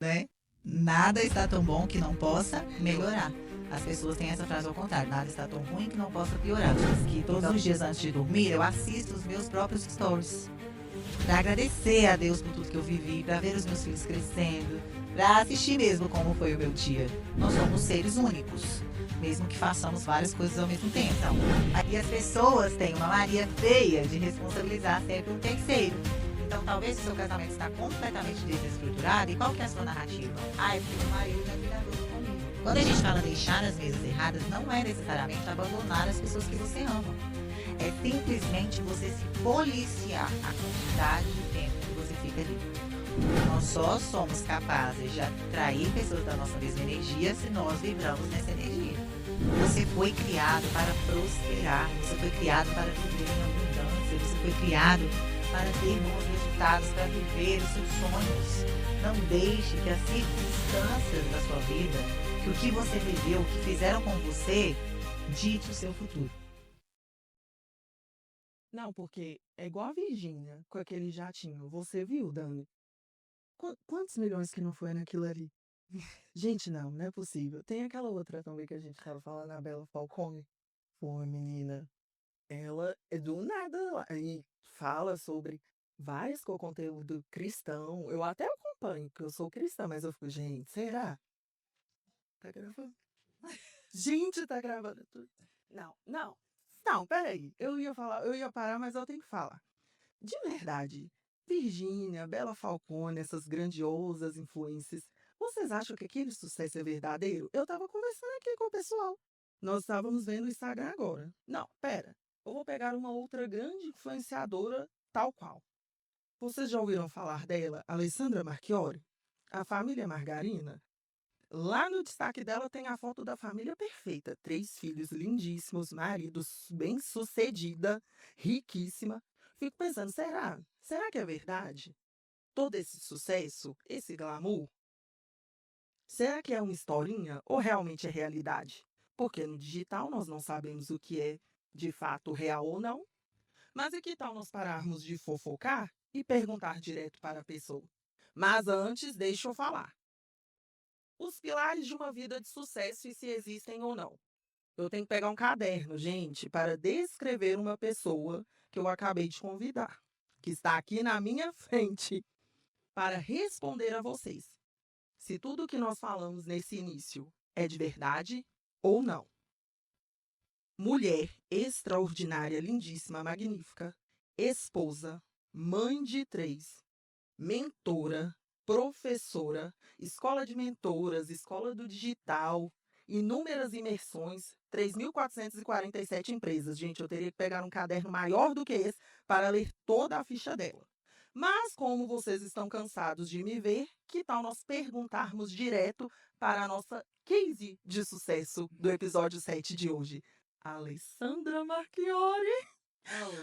né? Nada está tão bom que não possa melhorar. As pessoas têm essa frase ao contrário: nada está tão ruim que não possa piorar. Que todos os dias antes de dormir eu assisto os meus próprios stories para agradecer a Deus por tudo que eu vivi, para ver os meus filhos crescendo, para assistir mesmo como foi o meu dia. Nós somos seres únicos, mesmo que façamos várias coisas ao mesmo tempo. Então, e as pessoas têm uma mania feia de responsabilizar sempre um terceiro. Então, talvez o seu casamento está completamente desestruturado. E qual que é a sua narrativa? Ah, é porque meu marido não é cuidadoso comigo. Quando a gente fala deixar as mesas erradas, não é necessariamente abandonar as pessoas que você ama. É simplesmente você se policiar a quantidade de tempo que você fica ali. Nós só somos capazes de atrair pessoas da nossa mesma energia se nós vibramos nessa energia. Você foi criado para prosperar, você foi criado para viver em abundância, você foi criado para ter bons resultados, para viver os seus sonhos. Não deixe que as circunstâncias da sua vida, que o que você viveu, o que fizeram com você, dite o seu futuro. Não, porque é igual a Virgínia com aquele jatinho. Você viu, Dani? Quantos milhões que não foi naquilo ali? Gente, não, não é possível. Tem aquela outra também que a gente tava falando, a Bela Falcone. Pô, menina, ela é do nada lá, e fala sobre vários com conteúdo cristão. Eu até acompanho, porque eu sou cristã, mas eu fico, gente, será? Tá gravando? Gente, tá gravando tudo. Não, não. Não, peraí. Eu ia falar, eu ia parar, mas eu tenho que falar. De verdade, Virgínia, Bela Falcone, essas grandiosas influências, vocês acham que aquele sucesso é verdadeiro? Eu tava conversando aqui com o pessoal. Nós estávamos vendo o Instagram agora. Não, pera. Eu vou pegar uma outra grande influenciadora tal qual. Vocês já ouviram falar dela, Alessandra Marchiori? A família Margarina? Lá no destaque dela tem a foto da família perfeita. 3 filhos lindíssimos, maridos bem-sucedida, riquíssima. Fico pensando, será? Será que é verdade? Todo esse sucesso, esse glamour? Será que é uma historinha ou realmente é realidade? Porque no digital nós não sabemos o que é de fato real ou não. Mas e que tal nós pararmos de fofocar e perguntar direto para a pessoa? Mas antes, deixa eu falar. Os pilares de uma vida de sucesso e se existem ou não. Eu tenho que pegar um caderno, gente, para descrever uma pessoa que eu acabei de convidar, que está aqui na minha frente, para responder a vocês se tudo o que nós falamos nesse início é de verdade ou não. Mulher extraordinária, lindíssima, magnífica, esposa, mãe de 3, mentora, professora, escola de mentoras, escola do digital, inúmeras imersões, 3.447 empresas. Gente, eu teria que pegar um caderno maior do que esse para ler toda a ficha dela. Mas, como vocês estão cansados de me ver, que tal nós perguntarmos direto para a nossa case de sucesso do episódio 7 de hoje? Alessandra Marchiori. Muito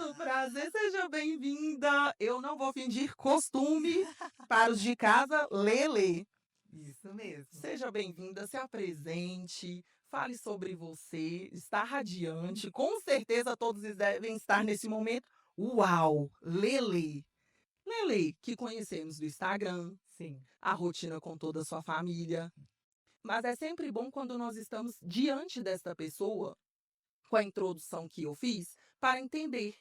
Olá! prazer, seja bem-vinda. Eu não vou fingir costume para os de casa, Lele. Isso mesmo. Seja bem-vinda, se apresente, fale sobre você, está radiante. Com certeza todos devem estar nesse momento. Uau, Lele. Lele, que conhecemos do Instagram, Sim. a rotina com toda a sua família. Mas é sempre bom quando nós estamos diante desta pessoa, com a introdução que eu fiz, para entender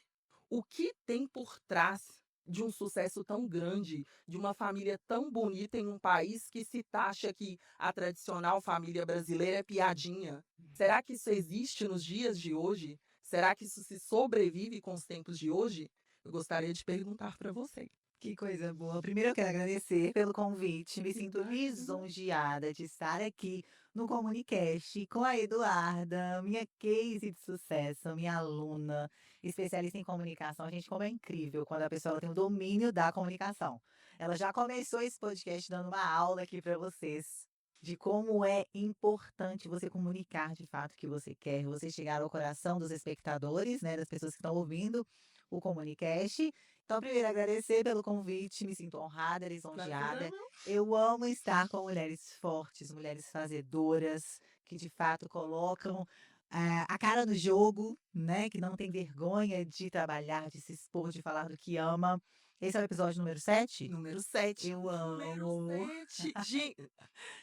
o que tem por trás de um sucesso tão grande, de uma família tão bonita em um país que se taxa que a tradicional família brasileira é piadinha. Será que isso existe nos dias de hoje? Será que isso se sobrevive com os tempos de hoje? Eu gostaria de perguntar para você. Que coisa boa. Primeiro eu quero agradecer pelo convite. Me sinto Imagina. lisonjeada de estar aqui no Comunicast com a Eduarda, minha case de sucesso, minha aluna, especialista em comunicação. Gente, como é incrível quando a pessoa ela tem o domínio da comunicação. Ela já começou esse podcast dando uma aula aqui para vocês de como é importante você comunicar de fato o que você quer, você chegar ao coração dos espectadores, né, das pessoas que estão ouvindo o Comunicast. Então, primeiro, agradecer pelo convite, me sinto honrada, Prazer é lisonjeada. meu. Eu amo estar com mulheres fortes, mulheres fazedoras, que de fato colocam a cara no jogo, né? Que não tem vergonha de trabalhar, de se expor, de falar do que ama. Esse é o episódio número 7? Número 7. Eu Número amo. 7. Gente,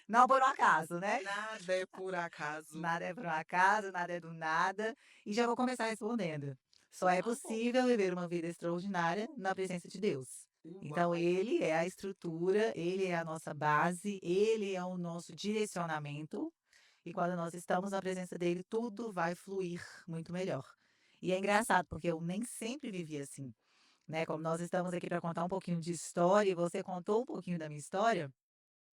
Não por um acaso, né? nada é por acaso. Nada é por um acaso, nada é do nada. E já vou começar respondendo. Só é Por favor. possível viver uma vida extraordinária na presença de Deus. Então, Uau. Ele é a estrutura, Ele é a nossa base, Ele é o nosso direcionamento. E quando nós estamos na presença dele, tudo vai fluir muito melhor. E é engraçado, porque eu nem sempre vivi assim, né? Como nós estamos aqui para contar um pouquinho de história, e você contou um pouquinho da minha história,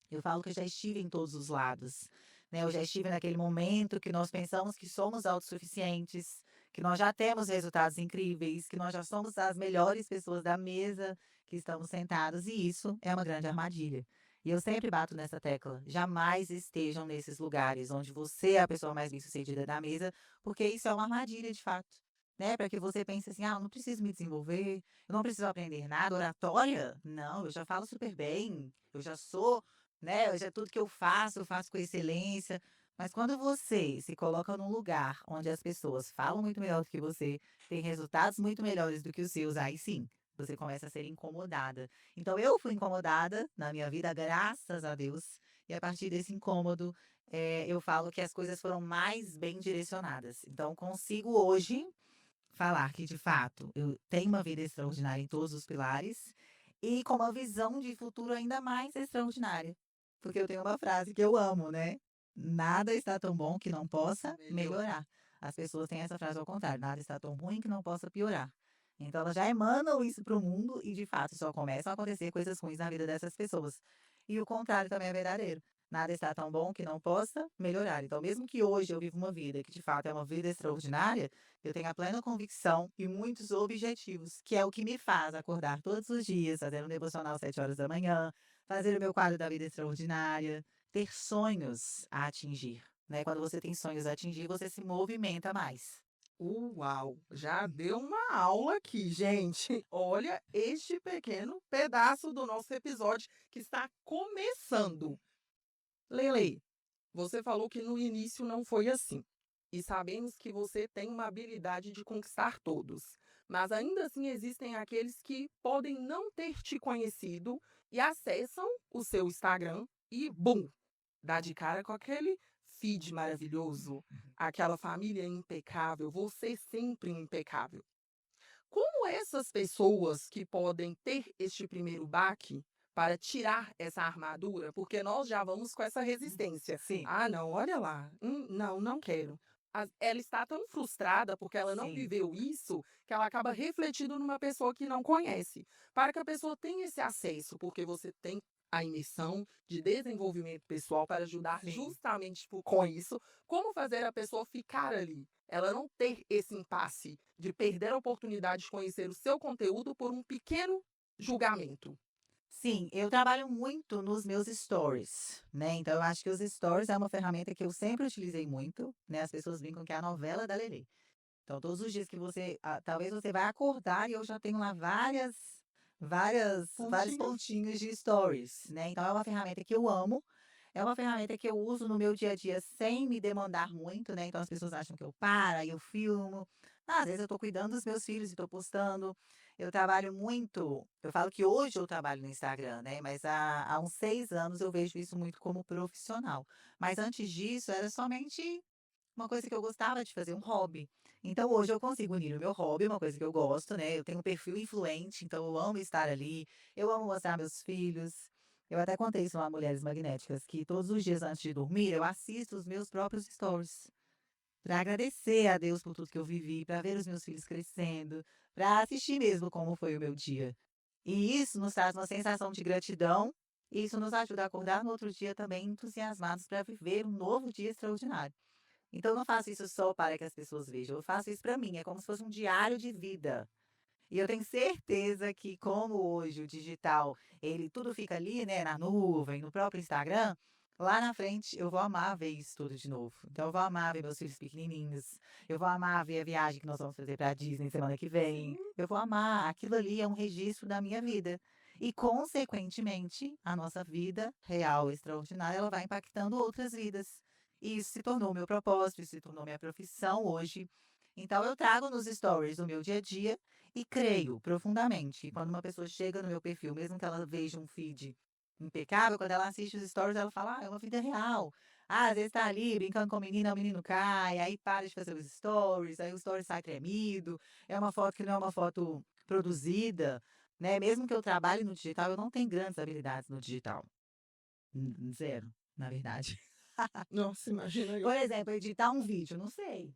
eu falo que eu já estive em todos os lados, né? Eu já estive naquele momento que nós pensamos que somos autossuficientes, que nós já temos resultados incríveis, que nós já somos as melhores pessoas da mesa que estamos sentados, e isso é uma grande armadilha. E eu sempre bato nessa tecla. Jamais estejam nesses lugares onde você é a pessoa mais bem-sucedida da mesa, porque isso é uma armadilha de fato. Né? Para que você pense assim, eu não preciso me desenvolver, eu não preciso aprender nada, oratória? Não, eu já falo super bem, eu já sou, né? Já tudo que eu faço com excelência. Mas quando você se coloca num lugar onde as pessoas falam muito melhor do que você, tem resultados muito melhores do que os seus, aí sim, você começa a ser incomodada. Então eu fui incomodada na minha vida, graças a Deus. E a partir desse incômodo, eu falo que as coisas foram mais bem direcionadas. Então consigo hoje falar que, de fato, eu tenho uma vida extraordinária em todos os pilares e com uma visão de futuro ainda mais extraordinária. Porque eu tenho uma frase que eu amo, né? Nada está tão bom que não possa melhorar. As pessoas têm essa frase ao contrário: nada está tão ruim que não possa piorar. Então elas já emanam isso para o mundo e, de fato, só começam a acontecer coisas ruins na vida dessas pessoas. E o contrário também é verdadeiro. Nada está tão bom que não possa melhorar. Então, mesmo que hoje eu viva uma vida que, de fato, é uma vida extraordinária, eu tenho a plena convicção e muitos objetivos, que é o que me faz acordar todos os dias, fazer um devocional às 7 horas da manhã, fazer o meu quadro da vida extraordinária, ter sonhos a atingir. Né? Quando você tem sonhos a atingir, você se movimenta mais. Uau, já deu uma aula aqui, gente. Olha este pequeno pedaço do nosso episódio que está começando. Lele, você falou que no início não foi assim. E sabemos que você tem uma habilidade de conquistar todos. Mas ainda assim existem aqueles que podem não ter te conhecido e acessam o seu Instagram e, bum, dá de cara com aquele feed maravilhoso, aquela família impecável, você sempre impecável. Como essas pessoas que podem ter este primeiro baque para tirar essa armadura, porque nós já vamos com essa resistência. Sim, Ah, não, olha lá, não, não quero. Ela está tão frustrada porque ela não sim. viveu isso que ela acaba refletindo numa pessoa que não conhece. Para que a pessoa tenha esse acesso, porque você tem a imersão de desenvolvimento pessoal para ajudar Sim. justamente com isso, como fazer a pessoa ficar ali, ela não ter esse impasse de perder a oportunidade de conhecer o seu conteúdo por um pequeno julgamento. Sim, eu trabalho muito nos meus stories, né? Então eu acho que os stories é uma ferramenta que eu sempre utilizei muito, né? As pessoas brincam que é a novela da Lelê. Então todos os dias que talvez você vai acordar e eu já tenho lá vários Pontinhos. pontinhos de stories, né? Então é uma ferramenta que eu amo, é uma ferramenta que eu uso no meu dia a dia sem me demandar muito, né? Então as pessoas acham que eu paro e eu filmo. Às vezes eu tô cuidando dos meus filhos e tô postando. Eu trabalho muito, eu falo que hoje eu trabalho no Instagram, né? Mas há uns 6 anos eu vejo isso muito como profissional. Mas antes disso era somente uma coisa que eu gostava de fazer, um hobby. Então hoje eu consigo unir o meu hobby, uma coisa que eu gosto, né? Eu tenho um perfil influente, então eu amo estar ali, eu amo mostrar meus filhos. Eu até contei isso lá a Mulheres Magnéticas, que todos os dias antes de dormir eu assisto os meus próprios stories. Para agradecer a Deus por tudo que eu vivi, para ver os meus filhos crescendo, para assistir mesmo como foi o meu dia. E isso nos traz uma sensação de gratidão, e isso nos ajuda a acordar no outro dia também entusiasmados para viver um novo dia extraordinário. Então eu não faço isso só para que as pessoas vejam, eu faço isso para mim, é como se fosse um diário de vida. E eu tenho certeza que como hoje o digital, ele tudo fica ali, né, na nuvem, no próprio Instagram, lá na frente eu vou amar ver isso tudo de novo. Então eu vou amar ver meus filhos pequenininhos, eu vou amar ver a viagem que nós vamos fazer para a Disney semana que vem. Eu vou amar, aquilo ali é um registro da minha vida. E consequentemente, a nossa vida real, extraordinária, ela vai impactando outras vidas. E isso se tornou meu propósito, isso se tornou minha profissão hoje. Então, eu trago nos stories o meu dia a dia e creio profundamente que quando uma pessoa chega no meu perfil, mesmo que ela veja um feed impecável, quando ela assiste os stories, ela fala, ah, é uma vida real. Ah, às vezes tá ali brincando com o menino cai, aí para de fazer os stories, aí o story sai tremido, é uma foto que não é uma foto produzida, né? Mesmo que eu trabalhe no digital, eu não tenho grandes habilidades no digital. Zero, na verdade. Nossa, imagina eu. Por exemplo, editar um vídeo, não sei.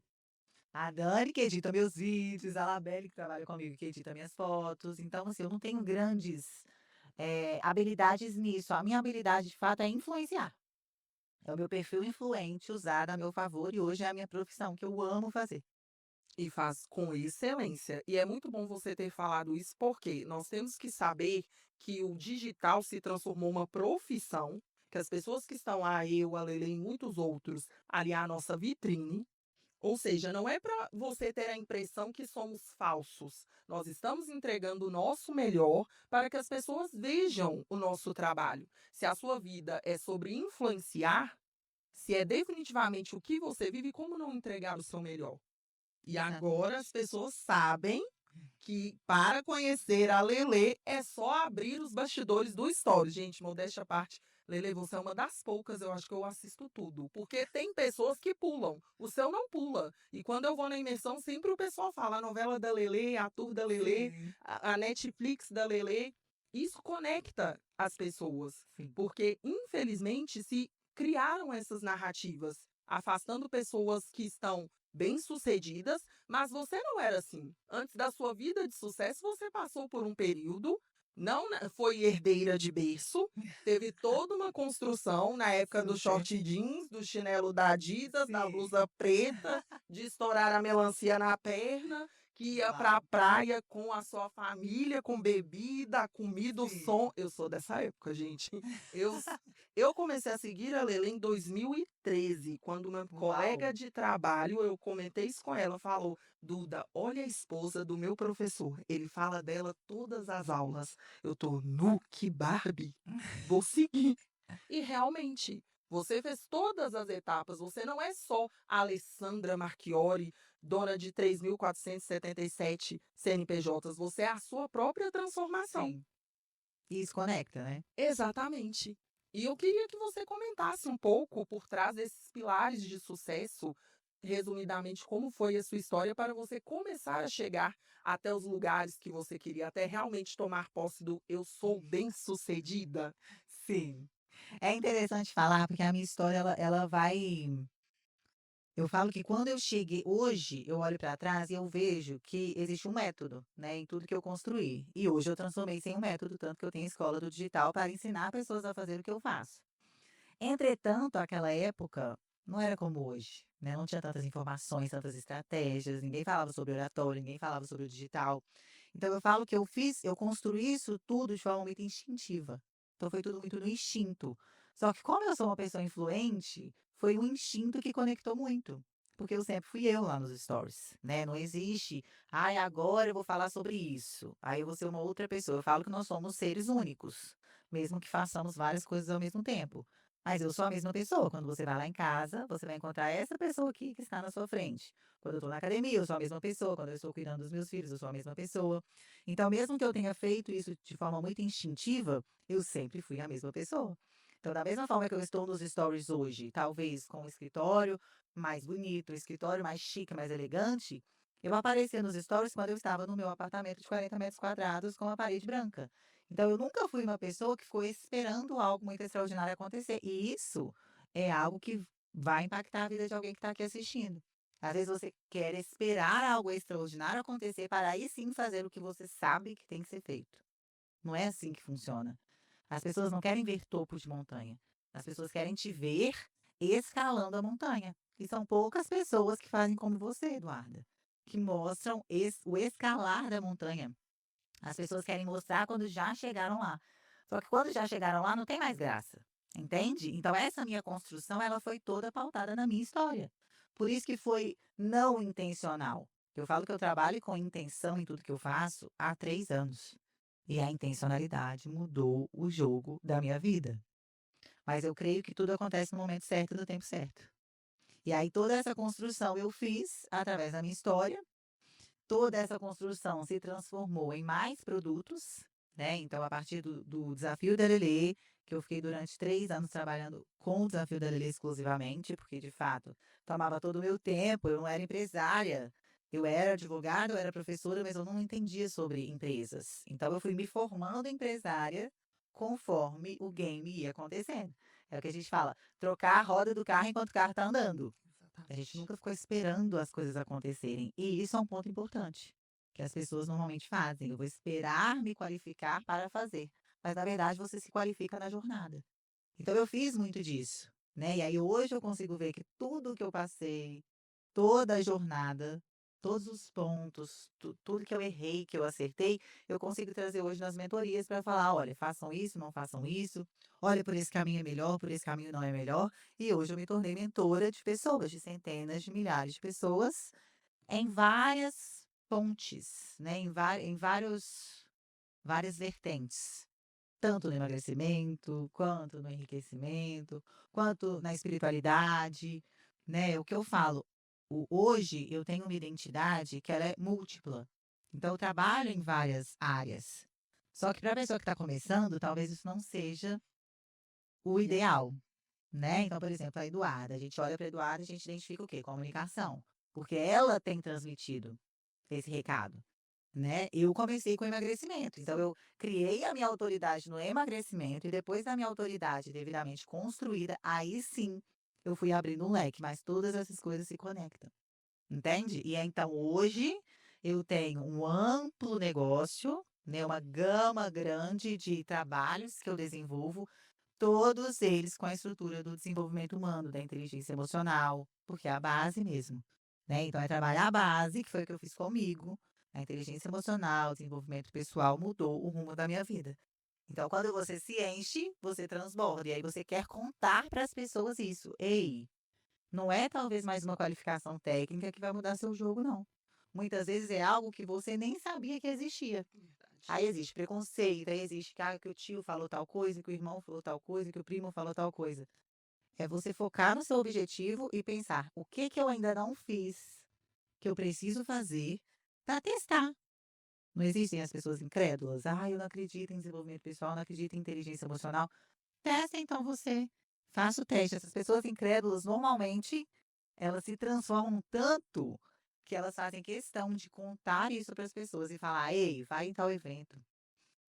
A Dani que edita meus vídeos, a Labelle que trabalha comigo que edita minhas fotos. Então, assim, eu não tenho grandes habilidades nisso. A minha habilidade, de fato, é influenciar. É o meu perfil influente usado a meu favor e hoje é a minha profissão, que eu amo fazer. E faz com excelência. E é muito bom você ter falado isso, porque nós temos que saber que o digital se transformou uma profissão, que as pessoas que estão lá, eu, a Lele e muitos outros, ali a nossa vitrine. Ou seja, não é para você ter a impressão que somos falsos. Nós estamos entregando o nosso melhor para que as pessoas vejam o nosso trabalho. Se a sua vida é sobre influenciar, se é definitivamente o que você vive, como não entregar o seu melhor? E agora as pessoas sabem que para conhecer a Lelê é só abrir os bastidores do Stories. Gente, modéstia à parte, Lelê, você é uma das poucas, eu acho que eu assisto tudo. Porque tem pessoas que pulam, o seu não pula. E quando eu vou na imersão, sempre o pessoal fala a novela da Lelê, a tour da Lelê, Sim, a Netflix da Lelê. Isso conecta as pessoas. sim. Porque, infelizmente, se criaram essas narrativas, afastando pessoas que estão bem-sucedidas, mas você não era assim. Antes da sua vida de sucesso, você passou por um período, não foi herdeira de berço, teve toda uma construção na época do Super. short jeans, do chinelo da Adidas, da Sim. blusa preta, de estourar a melancia na perna, que ia para a Uau. praia com a sua família, com bebida, comida, o Sim. som. Eu sou dessa época, gente. Eu eu comecei a seguir a Lele em 2013, quando uma Uau. colega de trabalho, eu comentei isso com ela, falou: Duda, olha a esposa do meu professor, ele fala dela todas as aulas. Eu tô nu que Barbie, vou seguir. E realmente, você fez todas as etapas, você não é só a Alessandra Marchiori, dona de 3.477 CNPJs, você é a sua própria transformação. Sim. E isso conecta, né? Exatamente. E eu queria que você comentasse um pouco por trás desses pilares de sucesso, resumidamente, como foi a sua história para você começar a chegar até os lugares que você queria, até realmente tomar posse do eu sou bem-sucedida. Sim. É interessante falar, porque a minha história, ela vai. Eu falo que quando eu cheguei, hoje, eu olho para trás e eu vejo que existe um método, né, em tudo que eu construí. E hoje eu transformei isso em um método, tanto que eu tenho a escola do digital para ensinar pessoas a fazer o que eu faço. Entretanto, aquela época não era como hoje, né? Não tinha tantas informações, tantas estratégias, ninguém falava sobre oratório, ninguém falava sobre o digital. Então eu falo que eu construí isso tudo de forma muito instintiva. Então foi tudo muito no instinto. Só que como eu sou uma pessoa influente, foi um instinto que conectou muito. Porque eu sempre fui eu lá nos stories, né? Não existe, ai, agora eu vou falar sobre isso. Aí eu vou ser uma outra pessoa. Eu falo que nós somos seres únicos, mesmo que façamos várias coisas ao mesmo tempo. Mas eu sou a mesma pessoa. Quando você vai lá em casa, você vai encontrar essa pessoa aqui que está na sua frente. Quando eu estou na academia, eu sou a mesma pessoa. Quando eu estou cuidando dos meus filhos, eu sou a mesma pessoa. Então, mesmo que eu tenha feito isso de forma muito instintiva, eu sempre fui a mesma pessoa. Então, da mesma forma que eu estou nos stories hoje, talvez com um escritório mais bonito, um escritório mais chique, mais elegante, eu aparecia nos stories quando eu estava no meu apartamento de 40 metros quadrados com a parede branca. Então, eu nunca fui uma pessoa que ficou esperando algo muito extraordinário acontecer. E isso é algo que vai impactar a vida de alguém que está aqui assistindo. Às vezes você quer esperar algo extraordinário acontecer para aí sim fazer o que você sabe que tem que ser feito. Não é assim que funciona. As pessoas não querem ver topo de montanha. As pessoas querem te ver escalando a montanha. E são poucas pessoas que fazem como você, Eduarda, que mostram o escalar da montanha. As pessoas querem mostrar quando já chegaram lá. Só que quando já chegaram lá, não tem mais graça. Entende? Então, essa minha construção, ela foi toda pautada na minha história. Por isso que foi não intencional. Eu falo que eu trabalho com intenção em tudo que eu faço há 3 anos. E a intencionalidade mudou o jogo da minha vida. Mas eu creio que tudo acontece no momento certo e no tempo certo. E aí toda essa construção eu fiz através da minha história. Toda essa construção se transformou em mais produtos, né? Então, a partir do Desafio da Lelê, que eu fiquei durante 3 anos trabalhando com o Desafio da Lelê exclusivamente, porque, de fato, tomava todo o meu tempo, eu não era empresária, eu era advogada, eu era professora, mas eu não entendia sobre empresas. Então, eu fui me formando empresária conforme o game ia acontecendo. É o que a gente fala, trocar a roda do carro enquanto o carro está andando. A gente Exatamente. nunca ficou esperando as coisas acontecerem. E isso é um ponto importante, que as pessoas normalmente fazem. Eu vou esperar me qualificar para fazer. Mas, na verdade, você se qualifica na jornada. Então, eu fiz muito disso, né? E aí, hoje eu consigo ver que tudo que eu passei, toda a jornada, todos os pontos, tudo que eu errei, que eu acertei, eu consigo trazer hoje nas mentorias para falar, olha, façam isso, não façam isso, olha, por esse caminho é melhor, por esse caminho não é melhor. E hoje eu me tornei mentora de pessoas, de centenas de milhares de pessoas, em várias pontes, né? Em várias vertentes. Tanto no emagrecimento, quanto no enriquecimento, quanto na espiritualidade, né? O que eu falo, hoje eu tenho uma identidade que ela é múltipla. Então, eu trabalho em várias áreas. Só que para a pessoa que está começando, talvez isso não seja o ideal, né? Então, por exemplo, a Eduarda, a gente olha para a Eduarda e a gente identifica o quê? Comunicação. Porque ela tem transmitido esse recado, né? Eu comecei com emagrecimento, então eu criei a minha autoridade no emagrecimento e depois da minha autoridade devidamente construída, aí sim eu fui abrindo um leque, mas todas essas coisas se conectam, entende? E então hoje eu tenho um amplo negócio, né, uma gama grande de trabalhos que eu desenvolvo, todos eles com a estrutura do desenvolvimento humano, da inteligência emocional, porque é a base mesmo, né? Então é trabalhar a base, que foi o que eu fiz comigo, a inteligência emocional, o desenvolvimento pessoal mudou o rumo da minha vida. Então, quando você se enche, você transborda. E aí você quer contar para as pessoas isso. Ei, não é talvez mais uma qualificação técnica que vai mudar seu jogo, não. Muitas vezes é algo que você nem sabia que existia. Aí Verdade. existe preconceito, aí existe que o tio falou tal coisa, que o irmão falou tal coisa, que o primo falou tal coisa. É você focar no seu objetivo e pensar: o que que eu ainda não fiz, que eu preciso fazer para testar? Não existem as pessoas incrédulas. Ah, eu não acredito em desenvolvimento pessoal, não acredito em inteligência emocional. Testa então você. Faça o teste. Essas pessoas incrédulas, normalmente, elas se transformam tanto que elas fazem questão de contar isso para as pessoas e falar: ei, vai em tal evento.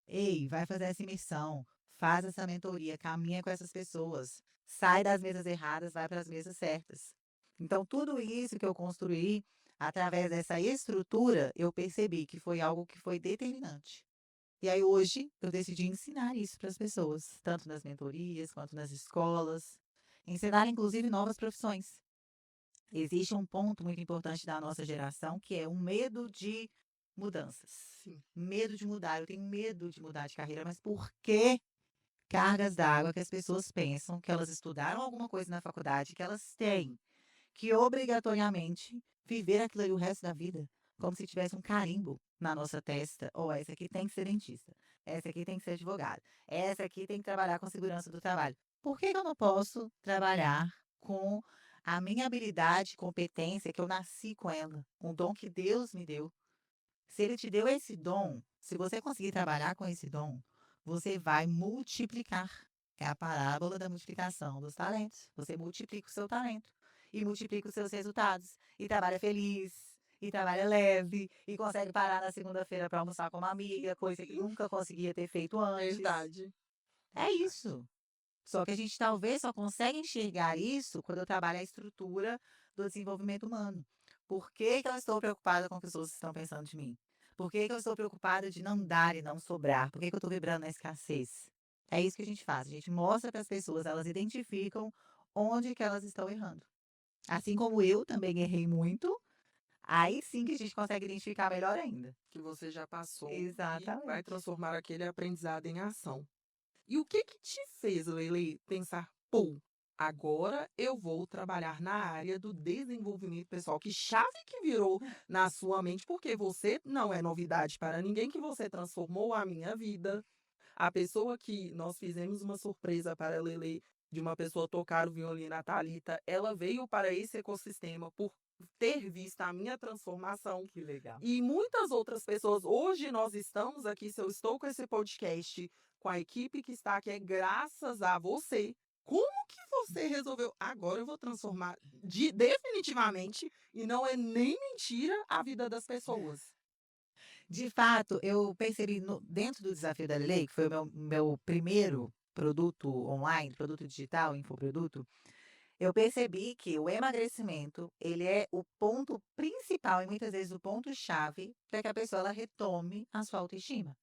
Ei, vai fazer essa imersão. Faz essa mentoria. Caminha com essas pessoas. Sai das mesas erradas, vai para as mesas certas. Então, tudo isso que eu construí, através dessa estrutura, eu percebi que foi algo que foi determinante. E aí hoje eu decidi ensinar isso para as pessoas, tanto nas mentorias quanto nas escolas, ensinar inclusive novas profissões. Existe um ponto muito importante da nossa geração que é o medo de mudanças. Sim. Medo de mudar, eu tenho medo de mudar de carreira, mas por que cargas d'água que as pessoas pensam que elas estudaram alguma coisa na faculdade, que elas têm que obrigatoriamente viver aquilo ali o resto da vida, como se tivesse um carimbo na nossa testa. Ou essa aqui tem que ser dentista, essa aqui tem que ser advogada, essa aqui tem que trabalhar com segurança do trabalho. Por que que eu não posso trabalhar com a minha habilidade, competência, que eu nasci com ela, um dom que Deus me deu? Se ele te deu esse dom, se você conseguir trabalhar com esse dom, você vai multiplicar. É a parábola da multiplicação dos talentos. Você multiplica o seu talento e multiplica os seus resultados. E trabalha feliz, e trabalha leve, e consegue parar na segunda-feira para almoçar com uma amiga, coisa que nunca conseguia ter feito antes. Verdade. É isso. Só que a gente talvez só consegue enxergar isso quando eu trabalho a estrutura do desenvolvimento humano. Por que que eu estou preocupada com o que as pessoas estão pensando de mim? Por que que eu estou preocupada de não dar e não sobrar? Por que que eu estou vibrando na escassez? É isso que a gente faz. A gente mostra para as pessoas, elas identificam onde que elas estão errando. Assim como eu também errei muito, aí sim que a gente consegue identificar melhor ainda. Que você já passou e vai Exatamente. transformar aquele aprendizado em ação. E o que te fez, Leile, pensar, pô, agora eu vou trabalhar na área do desenvolvimento pessoal? Que chave que virou na sua mente? Porque você não é novidade para ninguém que você transformou a minha vida. A pessoa que nós fizemos uma surpresa para a Lele de uma pessoa tocar o violino, a Thalita, ela veio para esse ecossistema por ter visto a minha transformação. Que legal. E muitas outras pessoas. Hoje nós estamos aqui, se eu estou com esse podcast, com a equipe que está aqui, é graças a você. Como que você resolveu? Agora eu vou transformar definitivamente, e não é nem mentira, a vida das pessoas. De fato, eu percebi dentro do Desafio da Lei, que foi o meu primeiro produto online, produto digital, infoproduto, eu percebi que o emagrecimento, ele é o ponto principal e muitas vezes o ponto-chave para que a pessoa ela retome a sua autoestima.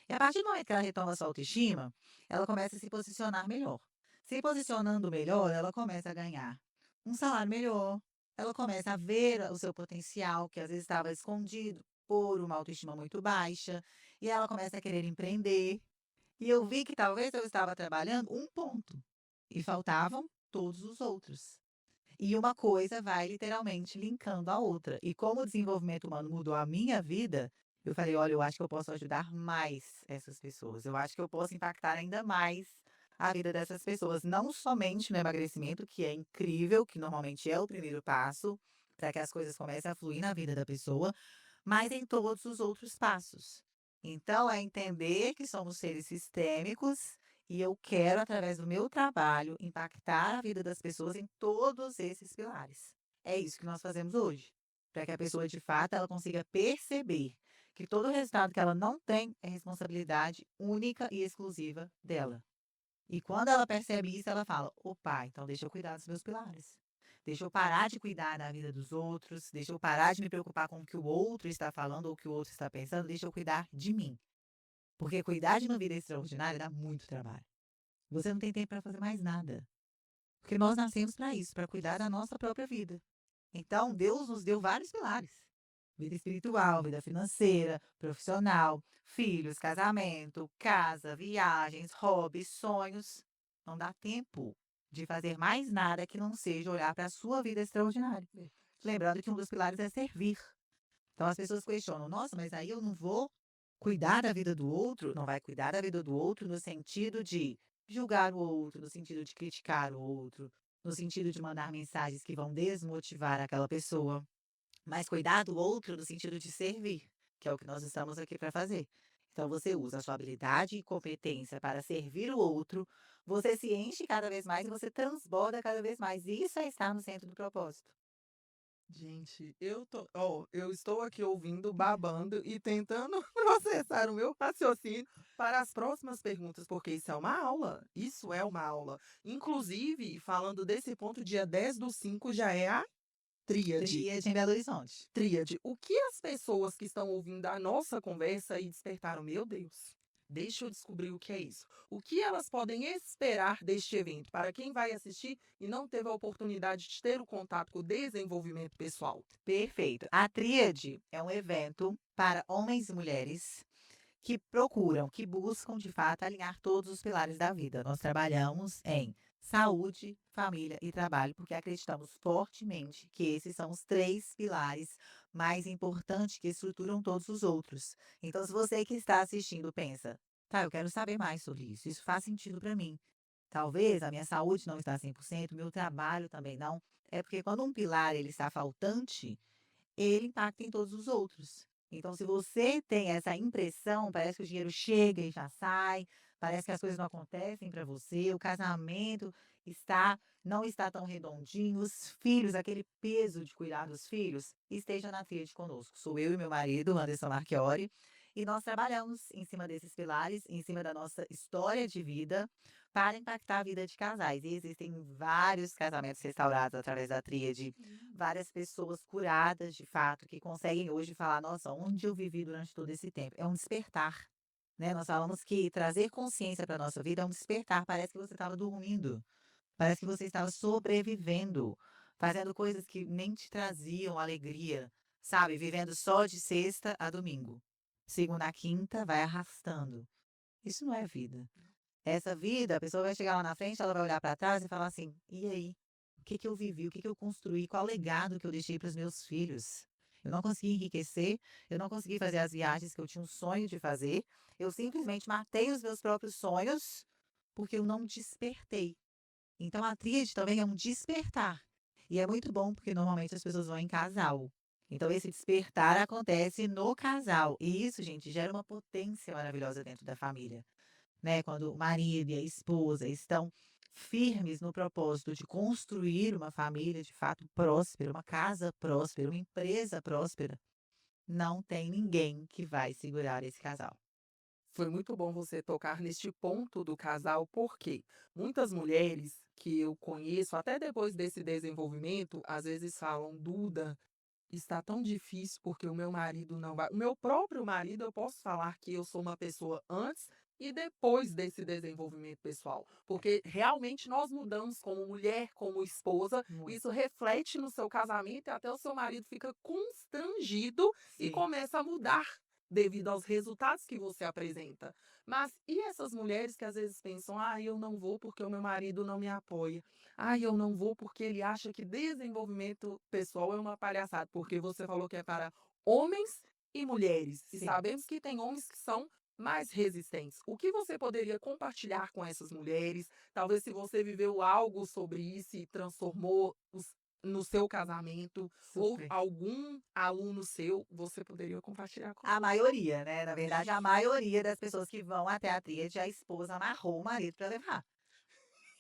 E a partir do momento que ela retoma a sua autoestima, ela começa a se posicionar melhor. Se posicionando melhor, ela começa a ganhar um salário melhor, ela começa a ver o seu potencial, que às vezes estava escondido por uma autoestima muito baixa, e ela começa a querer empreender. E eu vi que talvez eu estava trabalhando um ponto e faltavam todos os outros. E uma coisa vai literalmente linkando a outra. E como o desenvolvimento humano mudou a minha vida, eu falei: olha, eu acho que eu posso ajudar mais essas pessoas. Eu acho que eu posso impactar ainda mais a vida dessas pessoas. Não somente no emagrecimento, que é incrível, que normalmente é o primeiro passo para que as coisas comecem a fluir na vida da pessoa, mas em todos os outros passos. Então, é entender que somos seres sistêmicos e eu quero, através do meu trabalho, impactar a vida das pessoas em todos esses pilares. É isso que nós fazemos hoje, para que a pessoa, de fato, ela consiga perceber que todo o resultado que ela não tem é responsabilidade única e exclusiva dela. E quando ela percebe isso, ela fala: opa, então deixa eu cuidar dos meus pilares. Deixa eu parar de cuidar da vida dos outros, deixa eu parar de me preocupar com o que o outro está falando ou o que o outro está pensando, deixa eu cuidar de mim. Porque cuidar de uma vida extraordinária dá muito trabalho. Você não tem tempo para fazer mais nada. Porque nós nascemos para isso, para cuidar da nossa própria vida. Então, Deus nos deu vários pilares: vida espiritual, vida financeira, profissional, filhos, casamento, casa, viagens, hobbies, sonhos. Não dá tempo de fazer mais nada que não seja olhar para a sua vida extraordinária. Lembrando que um dos pilares é servir. Então as pessoas questionam: nossa, mas aí eu não vou cuidar da vida do outro? Não vai cuidar da vida do outro no sentido de julgar o outro, no sentido de criticar o outro, no sentido de mandar mensagens que vão desmotivar aquela pessoa, mas cuidar do outro no sentido de servir, que é o que nós estamos aqui para fazer. Então você usa a sua habilidade e competência para servir o outro, você se enche cada vez mais e você transborda cada vez mais. Isso é estar no centro do propósito. Gente, eu estou aqui ouvindo, babando e tentando processar o meu raciocínio para as próximas perguntas, porque isso é uma aula. Isso é uma aula. Inclusive, falando desse ponto, dia 10/5 já é a tríade. Tríade em Belo Horizonte. Tríade. O que as pessoas que estão ouvindo a nossa conversa e despertaram, meu Deus, deixa eu descobrir o que é isso. O que elas podem esperar deste evento para quem vai assistir e não teve a oportunidade de ter o contato com o desenvolvimento pessoal? Perfeito. A Tríade é um evento para homens e mulheres que procuram, que buscam, de fato, alinhar todos os pilares da vida. Nós trabalhamos em saúde, família e trabalho, porque acreditamos fortemente que esses são os três pilares mais importantes que estruturam todos os outros. Então, se você que está assistindo pensa: tá, eu quero saber mais sobre isso, isso faz sentido para mim. Talvez a minha saúde não está 100%, meu trabalho também não. É porque quando um pilar ele está faltante, ele impacta em todos os outros. Então, se você tem essa impressão, parece que o dinheiro chega e já sai, parece que as coisas não acontecem para você, o casamento não está tão redondinho, os filhos, aquele peso de cuidar dos filhos, esteja na tríade conosco. Sou eu e meu marido, Anderson Marchiori, e nós trabalhamos em cima desses pilares, em cima da nossa história de vida, para impactar a vida de casais. E existem vários casamentos restaurados através da tríade, várias pessoas curadas de fato, que conseguem hoje falar: nossa, onde eu vivi durante todo esse tempo? É um despertar. Né? Nós falamos que trazer consciência para a nossa vida é um despertar. Parece que você estava dormindo, parece que você estava sobrevivendo, fazendo coisas que nem te traziam alegria, sabe? Vivendo só de sexta a domingo. Segunda a quinta, vai arrastando. Isso não é vida. Essa vida, a pessoa vai chegar lá na frente, ela vai olhar para trás e falar assim: e aí? O que que eu vivi? O que que eu construí? Qual o legado que eu deixei para os meus filhos? Eu não consegui enriquecer, eu não consegui fazer as viagens que eu tinha um sonho de fazer. Eu simplesmente matei os meus próprios sonhos porque eu não despertei. Então, a tríade também é um despertar. E é muito bom porque normalmente as pessoas vão em casal. Então, esse despertar acontece no casal. E isso, gente, gera uma potência maravilhosa dentro da família, né? Quando o marido e a esposa estão firmes no propósito de construir uma família de fato próspera, uma casa próspera, uma empresa próspera, não tem ninguém que vai segurar esse casal. Foi muito bom você tocar neste ponto do casal, porque muitas mulheres que eu conheço, até depois desse desenvolvimento, às vezes falam: Duda, está tão difícil porque o meu marido não vai. O meu próprio marido, eu posso falar que eu sou uma pessoa antes e depois desse desenvolvimento pessoal, porque realmente nós mudamos como mulher, como esposa, Muito. isso reflete no seu casamento e até o seu marido fica constrangido e Sim. começa a mudar devido aos resultados que você apresenta. Mas e essas mulheres que às vezes pensam: ah, eu não vou porque o meu marido não me apoia. Ah, eu não vou porque ele acha que desenvolvimento pessoal é uma palhaçada, porque você falou que é para homens e mulheres. E Sim. sabemos que tem homens que são mais resistentes. O que você poderia compartilhar com essas mulheres? Talvez se você viveu algo sobre isso e transformou no seu casamento, ou Super. algum aluno seu, você poderia compartilhar com A maioria, né? Na verdade, a maioria das pessoas que vão até a tríade, a esposa amarrou o marido para levar.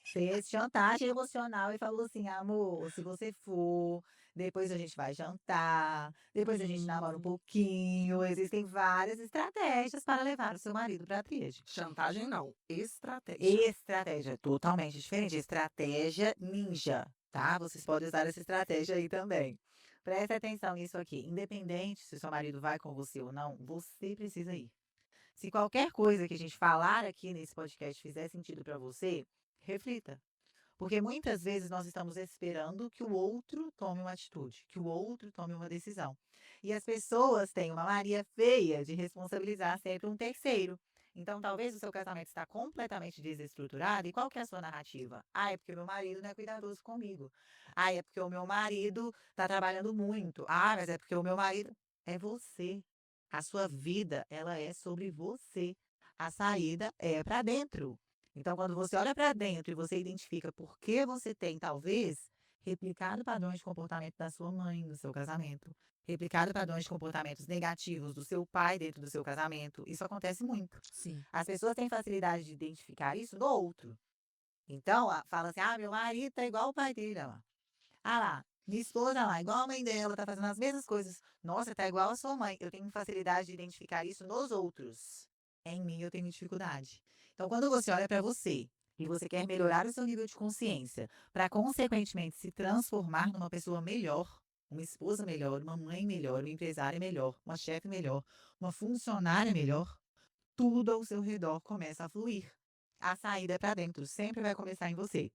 Fez chantagem emocional e falou assim: amor, se você for, depois a gente vai jantar, depois a gente namora um pouquinho. Existem várias estratégias para levar o seu marido para a tríade. Chantagem não, estratégia. Estratégia totalmente diferente. Estratégia ninja, tá? Vocês podem usar essa estratégia aí também. Preste atenção nisso aqui. Independente se o seu marido vai com você ou não, você precisa ir. Se qualquer coisa que a gente falar aqui nesse podcast fizer sentido para você, reflita. Porque muitas vezes nós estamos esperando que o outro tome uma atitude, que o outro tome uma decisão. E as pessoas têm uma mania feia de responsabilizar sempre um terceiro. Então, talvez o seu casamento está completamente desestruturado. E qual que é a sua narrativa? Ah, é porque meu marido não é cuidadoso comigo. Ah, é porque o meu marido está trabalhando muito. Ah, mas é porque o meu marido é você. A sua vida, ela é sobre você. A saída é para dentro. Então, quando você olha para dentro e você identifica por que você tem, talvez, replicado padrões de comportamento da sua mãe no seu casamento, replicado padrões de comportamentos negativos do seu pai dentro do seu casamento, isso acontece muito. Sim. As pessoas têm facilidade de identificar isso no outro. Então, fala assim: ah, meu marido tá igual o pai dele, olha lá. Ah lá, minha esposa lá, igual a mãe dela, tá fazendo as mesmas coisas. Nossa, tá igual a sua mãe. Eu tenho facilidade de identificar isso nos outros. Em mim, eu tenho dificuldade. Então, quando você olha para você e você quer melhorar o seu nível de consciência, para consequentemente se transformar numa pessoa melhor, uma esposa melhor, uma mãe melhor, uma empresária melhor, uma chefe melhor, uma funcionária melhor, tudo ao seu redor começa a fluir. A saída é para dentro, sempre vai começar em você.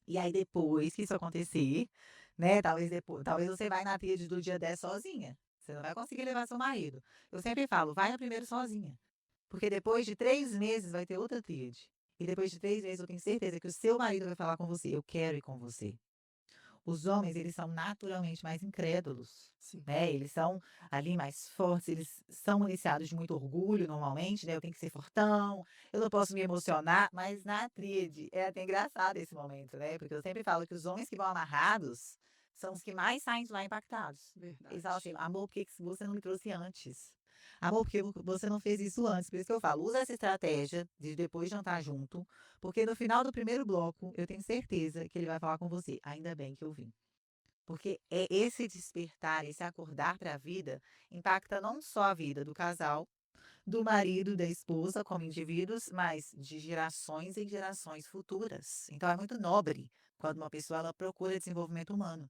E aí, depois que isso acontecer, né? Talvez você vai na tríade do dia 10 sozinha. Você não vai conseguir levar seu marido. Eu sempre falo, vai no primeiro sozinha. Porque depois de 3 meses vai ter outra tríade. E depois de 3 meses eu tenho certeza que o seu marido vai falar com você, eu quero ir com você. Os homens, eles são naturalmente mais incrédulos, Sim. né? Eles são ali mais fortes, eles são municiados de muito orgulho normalmente, né? Eu tenho que ser fortão, eu não posso me emocionar, mas na tríade é até engraçado esse momento, né? Porque eu sempre falo que os homens que vão amarrados são os que mais saem de lá impactados. Eles falam assim: Verdade. amor, por que que você não me trouxe antes? Amor, por que você não fez isso antes? Por isso que eu falo, usa essa estratégia de depois jantar junto, porque no final do primeiro bloco, eu tenho certeza que ele vai falar com você. Ainda bem que eu vim. Porque é esse despertar, esse acordar para a vida, impacta não só a vida do casal, do marido, da esposa, como indivíduos, mas de gerações em gerações futuras. Então é muito nobre quando uma pessoa ela procura desenvolvimento humano.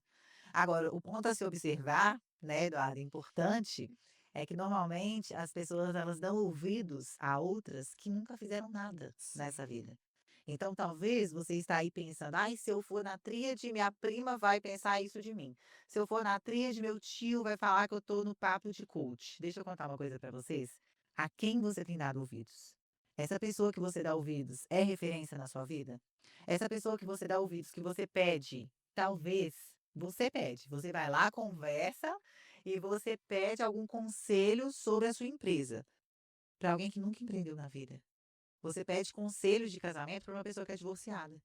Agora, o ponto a se observar, né, Eduardo, importante, é que normalmente as pessoas elas dão ouvidos a outras que nunca fizeram nada Sim. nessa vida. Então, talvez você está aí pensando: ai, se eu for na tríade, minha prima vai pensar isso de mim. Se eu for na tríade, meu tio vai falar que eu estou no papo de coach. Deixa eu contar uma coisa para vocês. A quem você tem dado ouvidos? Essa pessoa que você dá ouvidos é referência na sua vida? Essa pessoa que você dá ouvidos, que você pede, talvez você pede. Você vai lá, conversa e você pede algum conselho sobre a sua empresa para alguém que nunca empreendeu na vida. Você pede conselhos de casamento para uma pessoa que é divorciada.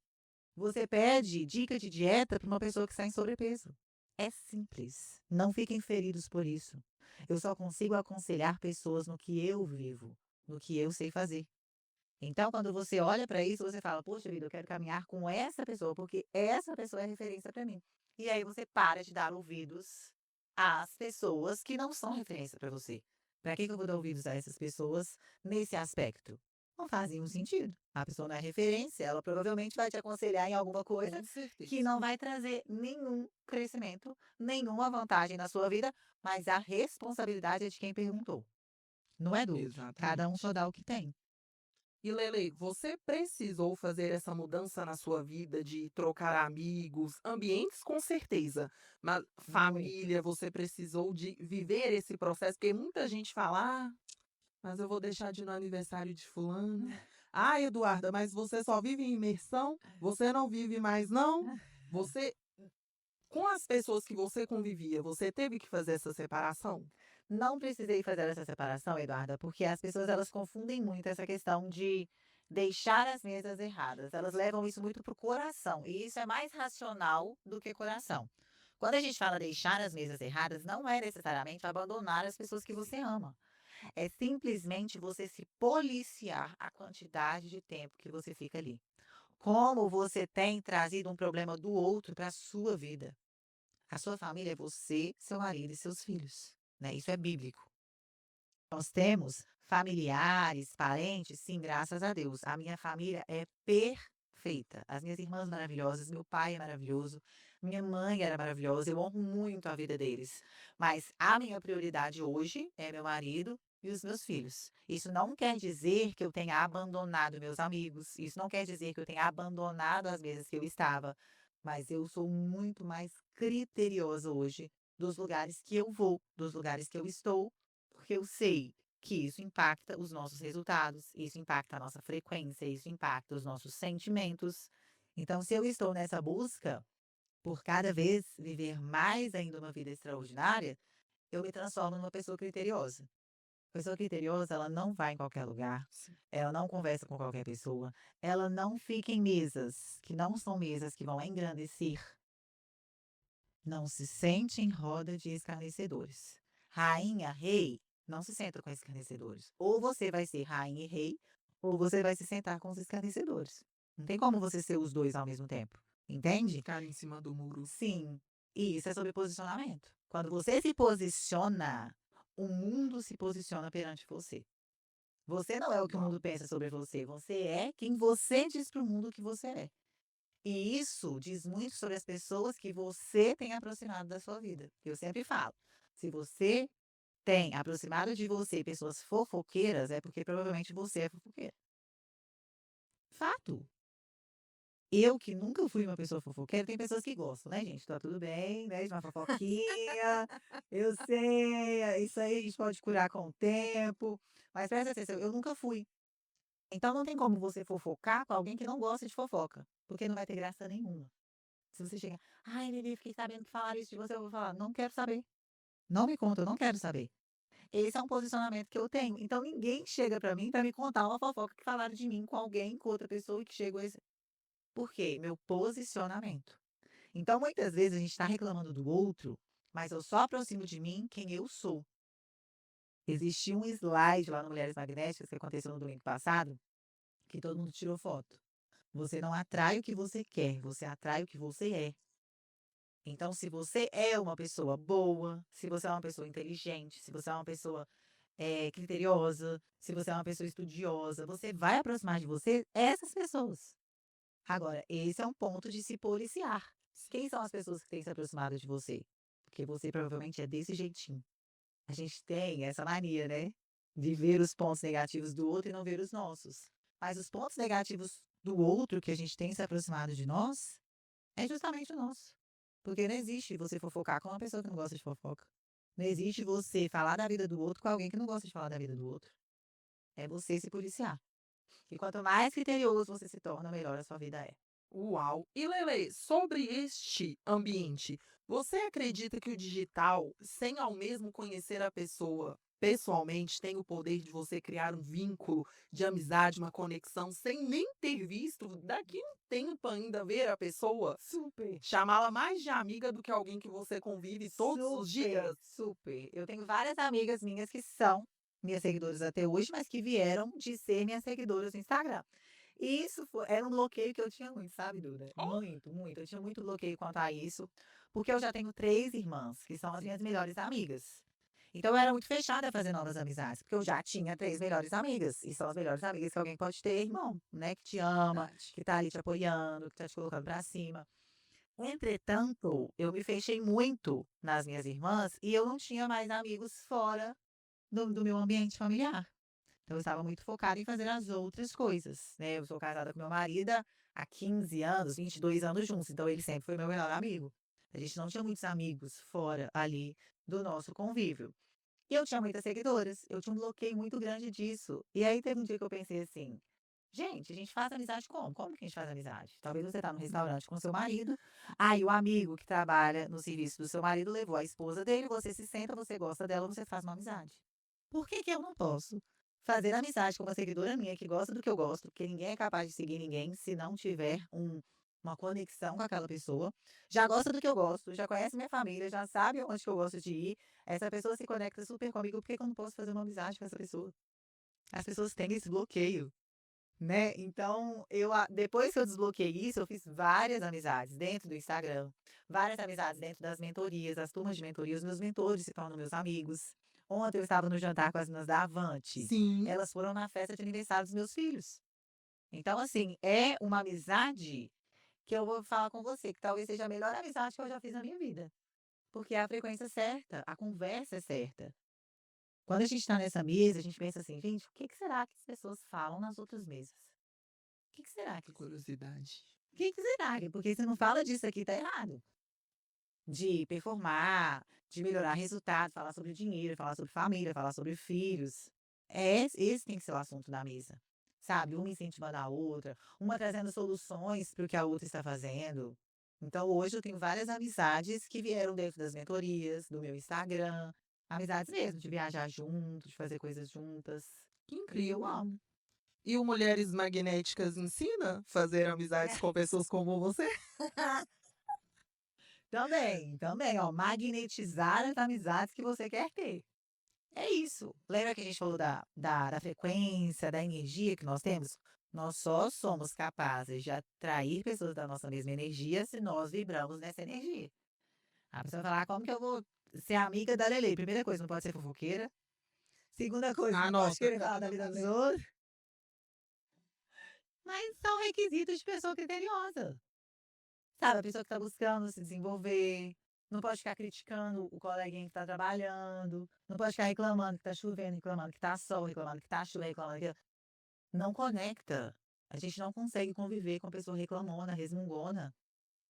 Você pede dica de dieta para uma pessoa que está em sobrepeso. É simples. Não fiquem feridos por isso. Eu só consigo aconselhar pessoas no que eu vivo, no que eu sei fazer. Então, quando você olha para isso, você fala: poxa vida, eu quero caminhar com essa pessoa, porque essa pessoa é referência para mim. E aí você para de dar ouvidos às pessoas que não são referência para você. Para que eu vou dar ouvidos a essas pessoas nesse aspecto? Não faz nenhum sentido. A pessoa não é referência, ela provavelmente vai te aconselhar em alguma coisa Com certeza. que não vai trazer nenhum crescimento, nenhuma vantagem na sua vida, mas a responsabilidade é de quem perguntou. Não é do outro. Cada um só dá o que tem. E Lele, você precisou fazer essa mudança na sua vida de trocar amigos, ambientes com certeza, mas família, você precisou de viver esse processo, porque muita gente fala, mas eu vou deixar de ir no aniversário de fulano. Ah, Eduarda, mas você só vive em imersão? Você não vive mais, não? Você, com as pessoas que você convivia, você teve que fazer essa separação? Não precisei fazer essa separação, Eduarda, porque as pessoas elas confundem muito essa questão de deixar as mesas erradas. Elas levam isso muito para o coração, e isso é mais racional do que coração. Quando a gente fala deixar as mesas erradas, não é necessariamente abandonar as pessoas que você ama. É simplesmente você se policiar a quantidade de tempo que você fica ali. Como você tem trazido um problema do outro para a sua vida. A sua família é você, seu marido e seus filhos, né? Isso é bíblico. Nós temos familiares, parentes, sim, graças a Deus. A minha família é perfeita. As minhas irmãs maravilhosas, meu pai é maravilhoso, minha mãe era maravilhosa. Eu honro muito a vida deles. Mas a minha prioridade hoje é meu marido e os meus filhos. Isso não quer dizer que eu tenha abandonado meus amigos. Isso não quer dizer que eu tenha abandonado as mesas que eu estava. Mas eu sou muito mais criteriosa hoje dos lugares que eu vou, dos lugares que eu estou, porque eu sei que isso impacta os nossos resultados, isso impacta a nossa frequência, isso impacta os nossos sentimentos. Então, se eu estou nessa busca por cada vez viver mais ainda uma vida extraordinária, eu me transformo numa pessoa criteriosa. Pessoa criteriosa, ela não vai em qualquer lugar, ela não conversa com qualquer pessoa, ela não fica em mesas que não são mesas que vão engrandecer, não se sente em roda de escarnecedores. Rainha, rei, não se senta com escarnecedores. Ou você vai ser rainha e rei, ou você vai se sentar com os escarnecedores. Não tem como você ser os dois ao mesmo tempo. Entende? Ficar em cima do muro. Sim. E isso é sobre posicionamento. Quando você se posiciona, o mundo se posiciona perante você. Você não é o que o mundo pensa sobre você. Você é quem você diz para o mundo que você é. E isso diz muito sobre as pessoas que você tem aproximado da sua vida. Eu sempre falo, se você tem aproximado de você pessoas fofoqueiras, é porque provavelmente você é fofoqueira. Fato. Eu que nunca fui uma pessoa fofoqueira, tem pessoas que gostam, né, gente? Tá tudo bem, né? De uma fofoquinha. Eu sei, isso aí a gente pode curar com o tempo. Mas presta atenção, eu nunca fui. Então não tem como você fofocar com alguém que não gosta de fofoca, porque não vai ter graça nenhuma. Se você chegar, ai, Lili, fiquei sabendo que falaram isso de você, eu vou falar, não quero saber. Não me conta, eu não quero saber. Esse é um posicionamento que eu tenho. Então ninguém chega pra mim pra me contar uma fofoca que falaram de mim com alguém, com outra pessoa e que chegou a esse. Por quê? Meu posicionamento. Então muitas vezes a gente está reclamando do outro, mas eu só aproximo de mim quem eu sou. Existia um slide lá no Mulheres Magnéticas que aconteceu no domingo passado, que todo mundo tirou foto. Você não atrai o que você quer, você atrai o que você é. Então, se você é uma pessoa boa, se você é uma pessoa inteligente, se você é uma pessoa criteriosa, se você é uma pessoa estudiosa, você vai aproximar de você essas pessoas. Agora, esse é um ponto de se policiar. Quem são as pessoas que têm se aproximado de você? Porque você provavelmente é desse jeitinho. A gente tem essa mania, né? De ver os pontos negativos do outro e não ver os nossos. Mas os pontos negativos do outro que a gente tem se aproximado de nós é justamente o nosso. Porque não existe você fofocar com uma pessoa que não gosta de fofoca. Não existe você falar da vida do outro com alguém que não gosta de falar da vida do outro. É você se policiar. E quanto mais criterioso você se torna, melhor a sua vida é. Uau! E Lele, sobre este ambiente, você acredita que o digital, sem ao mesmo conhecer a pessoa, pessoalmente tem o poder de você criar um vínculo de amizade, uma conexão, sem nem ter visto, daqui um tempo ainda ver a pessoa, Super. chamá-la mais de amiga do que alguém que você convive todos os dias. Super. Eu tenho várias amigas minhas que são minhas seguidoras até hoje, mas que vieram de ser minhas seguidoras no Instagram. E isso era um bloqueio que eu tinha muito, sabe, Duda? Oh, Muito, muito. Eu tinha muito bloqueio quanto a isso, porque eu já tenho 3 irmãs, que são as minhas melhores amigas. Então eu era muito fechada a fazer novas amizades, porque eu já tinha 3 melhores amigas. E são as melhores amigas que alguém pode ter, irmão, né? Que te ama, verdade. que tá ali te apoiando, que tá te colocando pra cima. Entretanto, eu me fechei muito nas minhas irmãs e eu não tinha mais amigos fora do meu ambiente familiar. Então, eu estava muito focada em fazer as outras coisas, né? Eu sou casada com meu marido há 15 anos, 22 anos juntos, então ele sempre foi meu melhor amigo. A gente não tinha muitos amigos fora ali do nosso convívio. E eu tinha muitas seguidoras, eu tinha um bloqueio muito grande disso. E aí teve um dia que eu pensei assim: gente, a gente faz amizade como? Como que a gente faz amizade? Talvez você tá no restaurante com seu marido, aí o amigo que trabalha no serviço do seu marido levou a esposa dele, você se senta, você gosta dela, você faz uma amizade. Por que que eu não posso fazer amizade com uma seguidora minha que gosta do que eu gosto? Porque ninguém é capaz de seguir ninguém se não tiver uma conexão com aquela pessoa. Já gosta do que eu gosto, já conhece minha família, já sabe onde que eu gosto de ir. Essa pessoa se conecta super comigo, por que que eu não posso fazer uma amizade com essa pessoa? As pessoas têm esse bloqueio, né? Então, depois que eu desbloqueei isso, eu fiz várias amizades dentro do Instagram, várias amizades dentro das mentorias, as turmas de mentoria, os meus mentores se tornam meus amigos. Ontem eu estava no jantar com as meninas da Avante. Sim. Elas foram na festa de aniversário dos meus filhos. Então, assim, é uma amizade que eu vou falar com você, que talvez seja a melhor amizade que eu já fiz na minha vida. Porque é a frequência certa, a conversa é certa. Quando a gente está nessa mesa, a gente pensa assim, gente, o que que será que as pessoas falam nas outras mesas? O que que será que Curiosidade. O que que será? Porque você não fala disso aqui, tá errado. De performar, de melhorar resultado, falar sobre dinheiro, falar sobre família, falar sobre filhos. Esse tem que ser o assunto da mesa. Sabe? Uma incentivando a outra, uma trazendo soluções para o que a outra está fazendo. Então, hoje eu tenho várias amizades que vieram dentro das mentorias, do meu Instagram. Amizades mesmo, de viajar junto, de fazer coisas juntas. Que E eu incrível. amo. E o Mulheres Magnéticas ensina a fazer amizades com pessoas como você? Também, também, ó, magnetizar as amizades que você quer ter. É isso. Lembra que a gente falou da frequência, da energia que nós temos? Nós só somos capazes de atrair pessoas da nossa mesma energia se nós vibramos nessa energia. A pessoa vai falar, "Ah, como que eu vou ser amiga da Lele?" Primeira coisa, não pode ser fofoqueira. Segunda coisa, não pode Anota. querer falar da vida dos outros. Mas são requisitos de pessoa criteriosa. Sabe, a pessoa que está buscando se desenvolver, não pode ficar criticando o coleguinha que está trabalhando, não pode ficar reclamando que está chovendo, reclamando que está sol, reclamando que está chuva, reclamando que não conecta. A gente não consegue conviver com a pessoa reclamona, resmungona.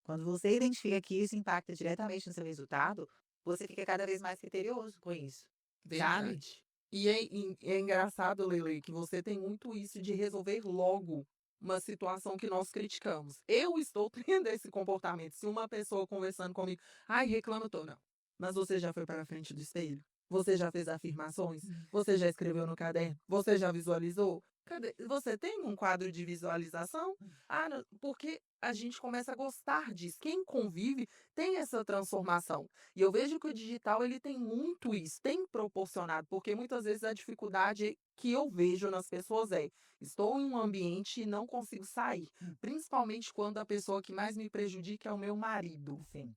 Quando você identifica que isso impacta diretamente no seu resultado, você fica cada vez mais criterioso com isso, sabe? Verdade. E é engraçado, Lele, que você tem muito isso de resolver logo uma situação que nós criticamos. Eu estou tendo esse comportamento. Se uma pessoa conversando comigo, ai, reclama, eu tô, não. Mas você já foi para a frente do espelho? Você já fez afirmações? Você já escreveu no caderno? Você já visualizou? Cadê? Você tem um quadro de visualização? Ah, não, porque a gente começa a gostar disso. Quem convive tem essa transformação. E eu vejo que o digital ele tem muito isso, tem proporcionado, porque muitas vezes a dificuldade que eu vejo nas pessoas é: estou em um ambiente e não consigo sair, principalmente quando a pessoa que mais me prejudica é o meu marido. Sim,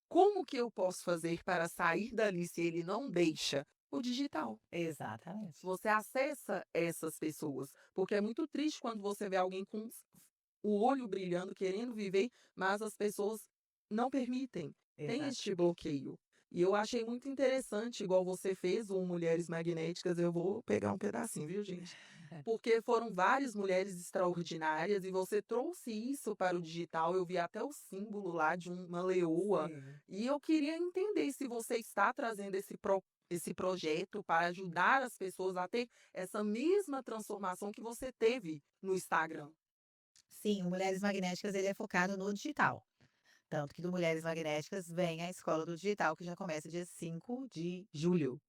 Como que eu posso fazer para sair dali se ele não deixa? O digital. exatamente. Você acessa essas pessoas, porque é muito triste quando você vê alguém com o olho brilhando, querendo viver, mas as pessoas não permitem. Tem Exato. este bloqueio. E eu achei muito interessante, igual você fez o Mulheres Magnéticas, eu vou pegar um pedacinho, viu, gente? Porque foram várias mulheres extraordinárias e você trouxe isso para o digital. Eu vi até o símbolo lá de uma leoa. Sim. E eu queria entender se você está trazendo esse projeto para ajudar as pessoas a ter essa mesma transformação que você teve no Instagram. Sim, o Mulheres Magnéticas ele é focado no digital. Tanto que do Mulheres Magnéticas vem a Escola do Digital, que já começa dia 5 de julho.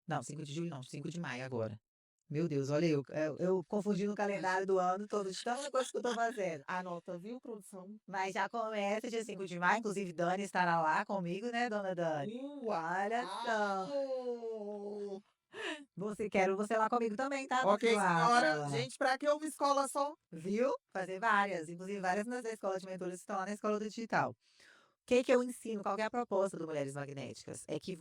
Não, 5 de julho não, 5 de maio agora. Meu Deus, olha eu confundi no calendário do ano todo de tanta coisa que eu tô fazendo. Anota, viu, produção? Mas já começa dia 5 de maio, inclusive Dani estará lá comigo, né, dona Dani? Olha só. Uau! Quero você lá comigo também, tá, dona Ok, senhora. Eduarda? Gente, pra que uma escola só? Viu? Fazer várias, inclusive várias da escola de mentores que estão lá na escola do digital. O que que eu ensino? Qual que é a proposta do Mulheres Magnéticas? É que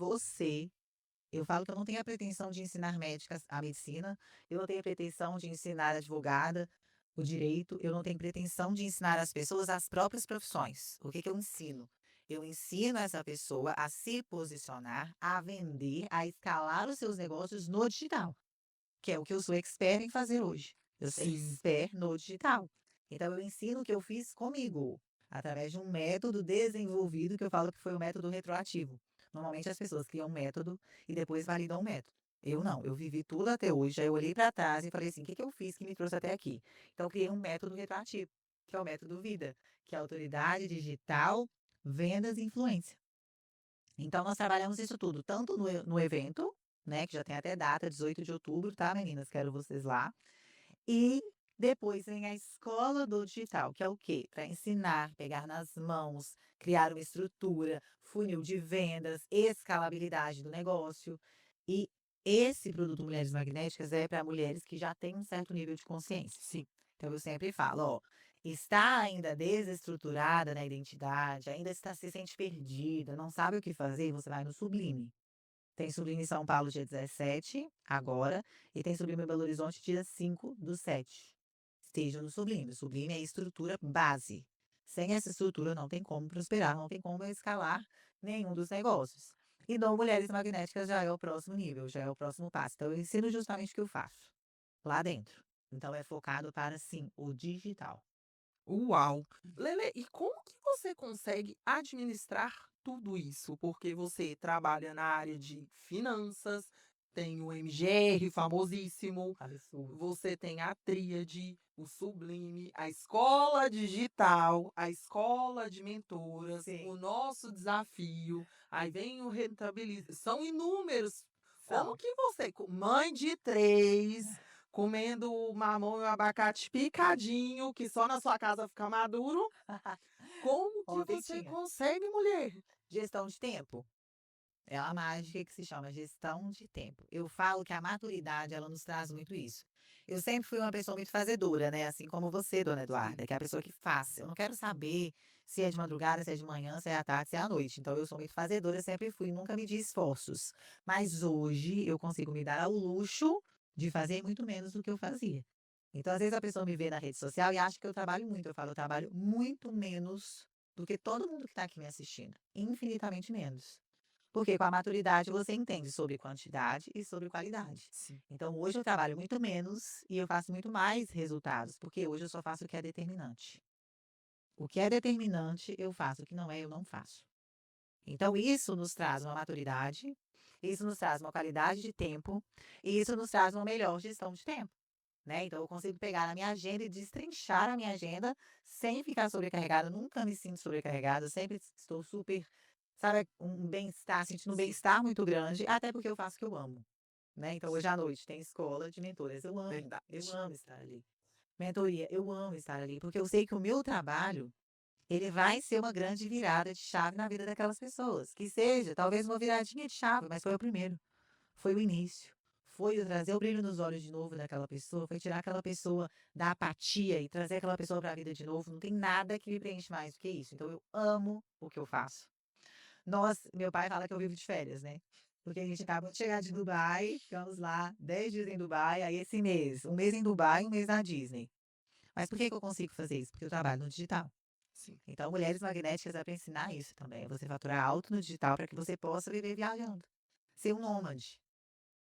eu falo que eu não tenho a pretensão de ensinar médicas a medicina, eu não tenho a pretensão de ensinar advogada o direito, eu não tenho pretensão de ensinar as pessoas as próprias profissões. O que que eu ensino? Eu ensino essa pessoa a se posicionar, a vender, a escalar os seus negócios no digital, que é o que eu sou expert em fazer hoje. Eu sou Sim. expert no digital. Então, eu ensino o que eu fiz comigo, através de um método desenvolvido, que eu falo que foi o método retroativo. Normalmente, as pessoas criam um método e depois validam o método. Eu não, eu vivi tudo até hoje, aí eu olhei para trás e falei assim, o que que eu fiz que me trouxe até aqui? Então, eu criei um método retroativo, que é o método vida, que é autoridade digital, vendas e influência. Então, nós trabalhamos isso tudo, tanto no evento, né, que já tem até data, 18 de outubro, tá, meninas? Quero vocês lá. E depois vem a escola do digital, que é o quê? Para ensinar, pegar nas mãos, criar uma estrutura, funil de vendas, escalabilidade do negócio. E esse produto Mulheres Magnéticas é para mulheres que já têm um certo nível de consciência. Sim. Então, eu sempre falo, ó, está ainda desestruturada na identidade, ainda está se sente perdida, não sabe o que fazer, você vai no Sublime. Tem Sublime em São Paulo dia 17, agora, e tem Sublime em Belo Horizonte dia 5/7. Esteja no Sublime. O Sublime é a estrutura base. Sem essa estrutura não tem como prosperar, não tem como escalar nenhum dos negócios. E no Mulheres Magnéticas já é o próximo nível, já é o próximo passo. Então, eu ensino justamente o que eu faço lá dentro. Então, é focado para, sim, o digital. Uau! Lele, e como que você consegue administrar tudo isso? Porque você trabalha na área de finanças, tem o MGR famosíssimo, Absurdo. você tem a Tríade, o Sublime, a escola digital, a escola de mentoras, Sim. o nosso desafio, aí vem o Rentabiliza. São inúmeros. Como São. que você, mãe de 3, comendo o mamão e o abacate picadinho, que só na sua casa fica maduro, como que Ontem você tinha. consegue, mulher? Gestão de tempo. É uma mágica que se chama gestão de tempo. Eu falo que a maturidade, ela nos traz muito isso. Eu sempre fui uma pessoa muito fazedora, né? Assim como você, dona Eduarda, que é a pessoa que faz. Eu não quero saber se é de madrugada, se é de manhã, se é à tarde, se é à noite. Então, eu sou muito fazedora, sempre fui, nunca medi esforços. Mas hoje, eu consigo me dar ao luxo de fazer muito menos do que eu fazia. Então, às vezes, a pessoa me vê na rede social e acha que eu trabalho muito. Eu falo, eu trabalho muito menos do que todo mundo que está aqui me assistindo. Infinitamente menos. Porque com a maturidade você entende sobre quantidade e sobre qualidade. Sim. Então hoje eu trabalho muito menos e eu faço muito mais resultados, porque hoje eu só faço o que é determinante. O que é determinante eu faço, o que não é eu não faço. Então isso nos traz uma maturidade, isso nos traz uma qualidade de tempo e isso nos traz uma melhor gestão de tempo. Né? Então eu consigo pegar na minha agenda e destrinchar a minha agenda sem ficar sobrecarregada. Nunca me sinto sobrecarregada, sempre estou super, sabe, um bem-estar, sentindo um bem-estar muito grande, até porque eu faço o que eu amo. Né? Então hoje à noite tem escola de mentoras, eu Verdade. amo estar ali. Mentoria, eu amo estar ali, porque eu sei que o meu trabalho, ele vai ser uma grande virada de chave na vida daquelas pessoas. Que seja, talvez uma viradinha de chave, mas foi o primeiro. Foi o início. Foi o trazer o brilho nos olhos de novo daquela pessoa, foi tirar aquela pessoa da apatia e trazer aquela pessoa para a vida de novo. Não tem nada que me preenche mais do que isso. Então eu amo o que eu faço. Meu pai fala que eu vivo de férias, né? Porque a gente acabou de chegar de Dubai, ficamos lá 10 dias em Dubai, aí esse mês, um mês em Dubai, um mês na Disney. Mas por que que eu consigo fazer isso? Porque eu trabalho no digital. Sim. Então, Mulheres Magnéticas é para ensinar isso também. É você faturar alto no digital para que você possa viver viajando. Ser um nômade.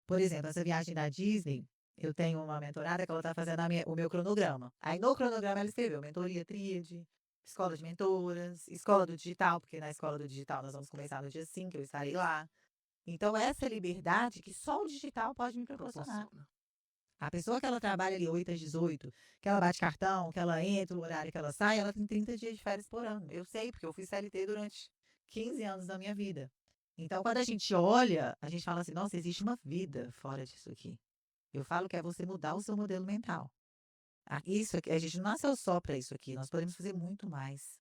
Por exemplo, essa viagem da Disney, eu tenho uma mentorada que ela está fazendo o meu cronograma. Aí no cronograma ela escreveu mentoria tríade, escola de mentoras, escola do digital, porque na escola do digital nós vamos começar no dia 5, eu estarei lá. Então, essa liberdade que só o digital pode me proporcionar. Proporciona. A pessoa que ela trabalha ali 8 às 18, que ela bate cartão, que ela entra no horário que ela sai, ela tem 30 dias de férias por ano. Eu sei, porque eu fui CLT durante 15 anos da minha vida. Então, quando a gente olha, a gente fala assim, nossa, existe uma vida fora disso aqui. Eu falo que é você mudar o seu modelo mental. Isso aqui, a gente não nasceu só para isso aqui, nós podemos fazer muito mais.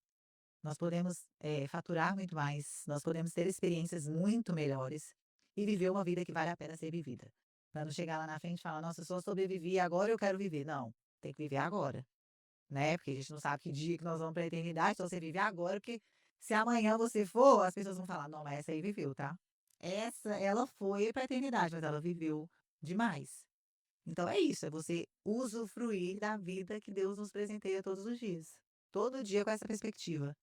Nós podemos faturar muito mais, nós podemos ter experiências muito melhores e viver uma vida que vale a pena ser vivida. Para não chegar lá na frente e falar, nossa, eu só sobrevivi, agora eu quero viver. Não, tem que viver agora, né? Porque a gente não sabe que dia que nós vamos para a eternidade, então você vive agora, porque se amanhã você for, as pessoas vão falar, não, mas essa aí viveu, tá? Ela foi para a eternidade, mas ela viveu demais. Então é isso, é você usufruir da vida que Deus nos presenteia todos os dias. Todo dia com essa perspectiva.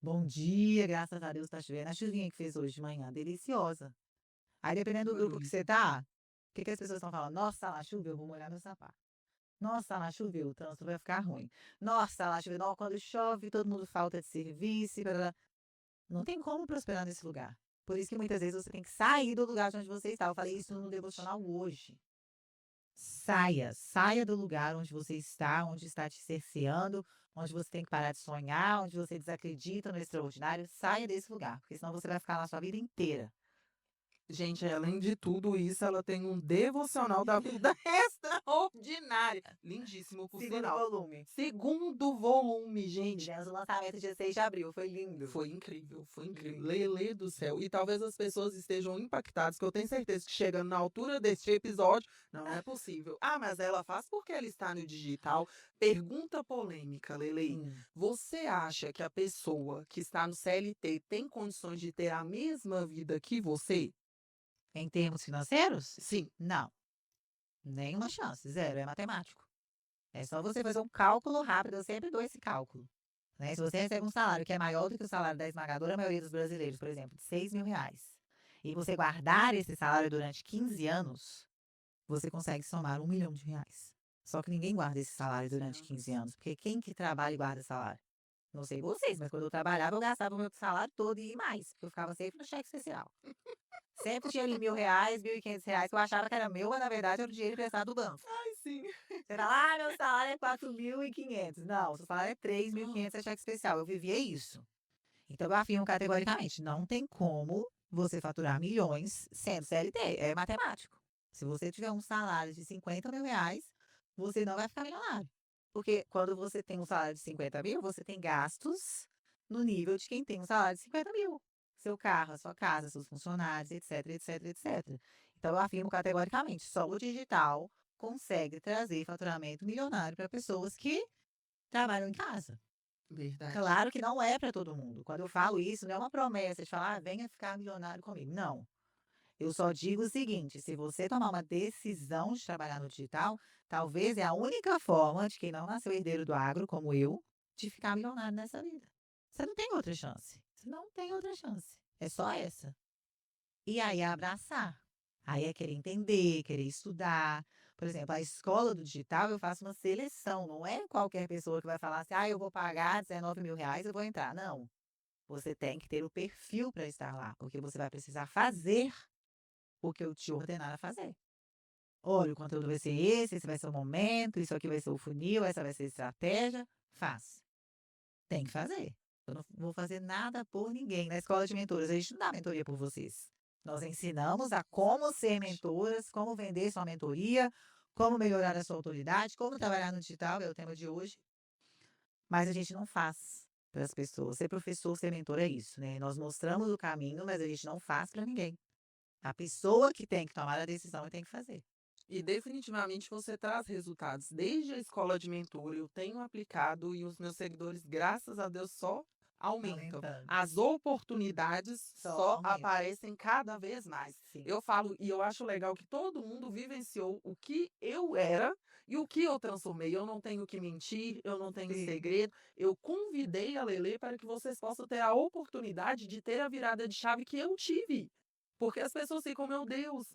Bom dia, graças a Deus tá chovendo. A chuvinha que fez hoje de manhã, deliciosa. Aí, dependendo do grupo que você tá, o que que as pessoas estão falando? Nossa, lá choveu, eu vou molhar meu sapato. Nossa, lá choveu, o trânsito vai ficar ruim. Nossa, lá choveu, não, quando chove, todo mundo falta de serviço. Blá. Não tem como prosperar nesse lugar. Por isso que muitas vezes você tem que sair do lugar de onde você está. Eu falei isso no devocional hoje. Saia do lugar onde você está, onde está te cerceando, onde você tem que parar de sonhar, onde você desacredita no extraordinário. Saia desse lugar, porque senão você vai ficar lá a sua vida inteira. Gente, além de tudo isso, ela tem um devocional da vida extraordinária. Lindíssimo, por Segundo sinal. volume. Segundo volume, gente. Tivemos o lançamento dia 6 de abril, foi lindo. Foi incrível, foi incrível. Lelê do céu. E talvez as pessoas estejam impactadas, que eu tenho certeza que chegando na altura deste episódio, não é possível. Ah, mas ela faz porque ela está no digital. Pergunta polêmica, Lelê. Você acha que a pessoa que está no CLT tem condições de ter a mesma vida que você? Em termos financeiros? Sim. Não. Nenhuma chance, zero, é matemático. É só você fazer um cálculo rápido, eu sempre dou esse cálculo. Né? Se você recebe um salário que é maior do que o salário da esmagadora maioria dos brasileiros, por exemplo, de 6 mil reais, e você guardar esse salário durante 15 anos, você consegue somar 1 milhão de reais. Só que ninguém guarda esse salário durante 15 anos, porque quem que trabalha e guarda salário? Não sei vocês, mas quando eu trabalhava, eu gastava o meu salário todo e mais, porque eu ficava sempre no cheque especial. Sempre tinha ali R$ 1.000, R$ 1.500, que eu achava que era meu, mas na verdade era o dinheiro emprestado do banco. Ai, sim. Você fala, meu salário é 4.500. Não, seu salário é 3.500, é cheque especial. Eu vivia isso. Então eu afirmo categoricamente, não tem como você faturar milhões sendo CLT. É matemático. Se você tiver um salário de 50 mil reais, você não vai ficar milionário. Porque quando você tem um salário de 50 mil, você tem gastos no nível de quem tem um salário de 50 mil. Seu carro, a sua casa, seus funcionários, etc, etc, etc. Então eu afirmo categoricamente, só o digital consegue trazer faturamento milionário para pessoas que trabalham em casa. Verdade. Claro que não é para todo mundo. Quando eu falo isso, não é uma promessa de falar, venha ficar milionário comigo. Não. Eu só digo o seguinte: se você tomar uma decisão de trabalhar no digital, talvez é a única forma de quem não nasceu herdeiro do agro, como eu, de ficar milionário nessa vida. Você não tem outra chance. Você não tem outra chance. É só essa. E aí é abraçar. Aí é querer entender, querer estudar. Por exemplo, a escola do digital, eu faço uma seleção. Não é qualquer pessoa que vai falar assim, eu vou pagar 19 mil reais, eu vou entrar. Não. Você tem que ter o perfil para estar lá, porque você vai precisar fazer o que eu te ordenar a fazer. Olha, o conteúdo vai ser esse vai ser o momento, isso aqui vai ser o funil, essa vai ser a estratégia. Faz. Tem que fazer. Eu não vou fazer nada por ninguém. Na escola de mentoras, a gente não dá mentoria por vocês. Nós ensinamos a como ser mentoras, como vender sua mentoria, como melhorar a sua autoridade, como trabalhar no digital, é o tema de hoje. Mas a gente não faz para as pessoas. Ser professor, ser mentor é isso, né? Nós mostramos o caminho, mas a gente não faz para ninguém. A pessoa que tem que tomar a decisão e tem que fazer. E definitivamente você traz resultados. Desde a escola de mentor, eu tenho aplicado e os meus seguidores, graças a Deus, só aumentam. Aumentando. As oportunidades Só só aumentam. aparecem cada vez mais. Sim. Eu falo, e eu acho legal que todo mundo vivenciou o que eu era e o que eu transformei. Eu não tenho que mentir, eu não tenho Sim. segredo. Eu convidei a Lelê para que vocês possam ter a oportunidade de ter a virada de chave que eu tive. Porque as pessoas ficam, meu Deus,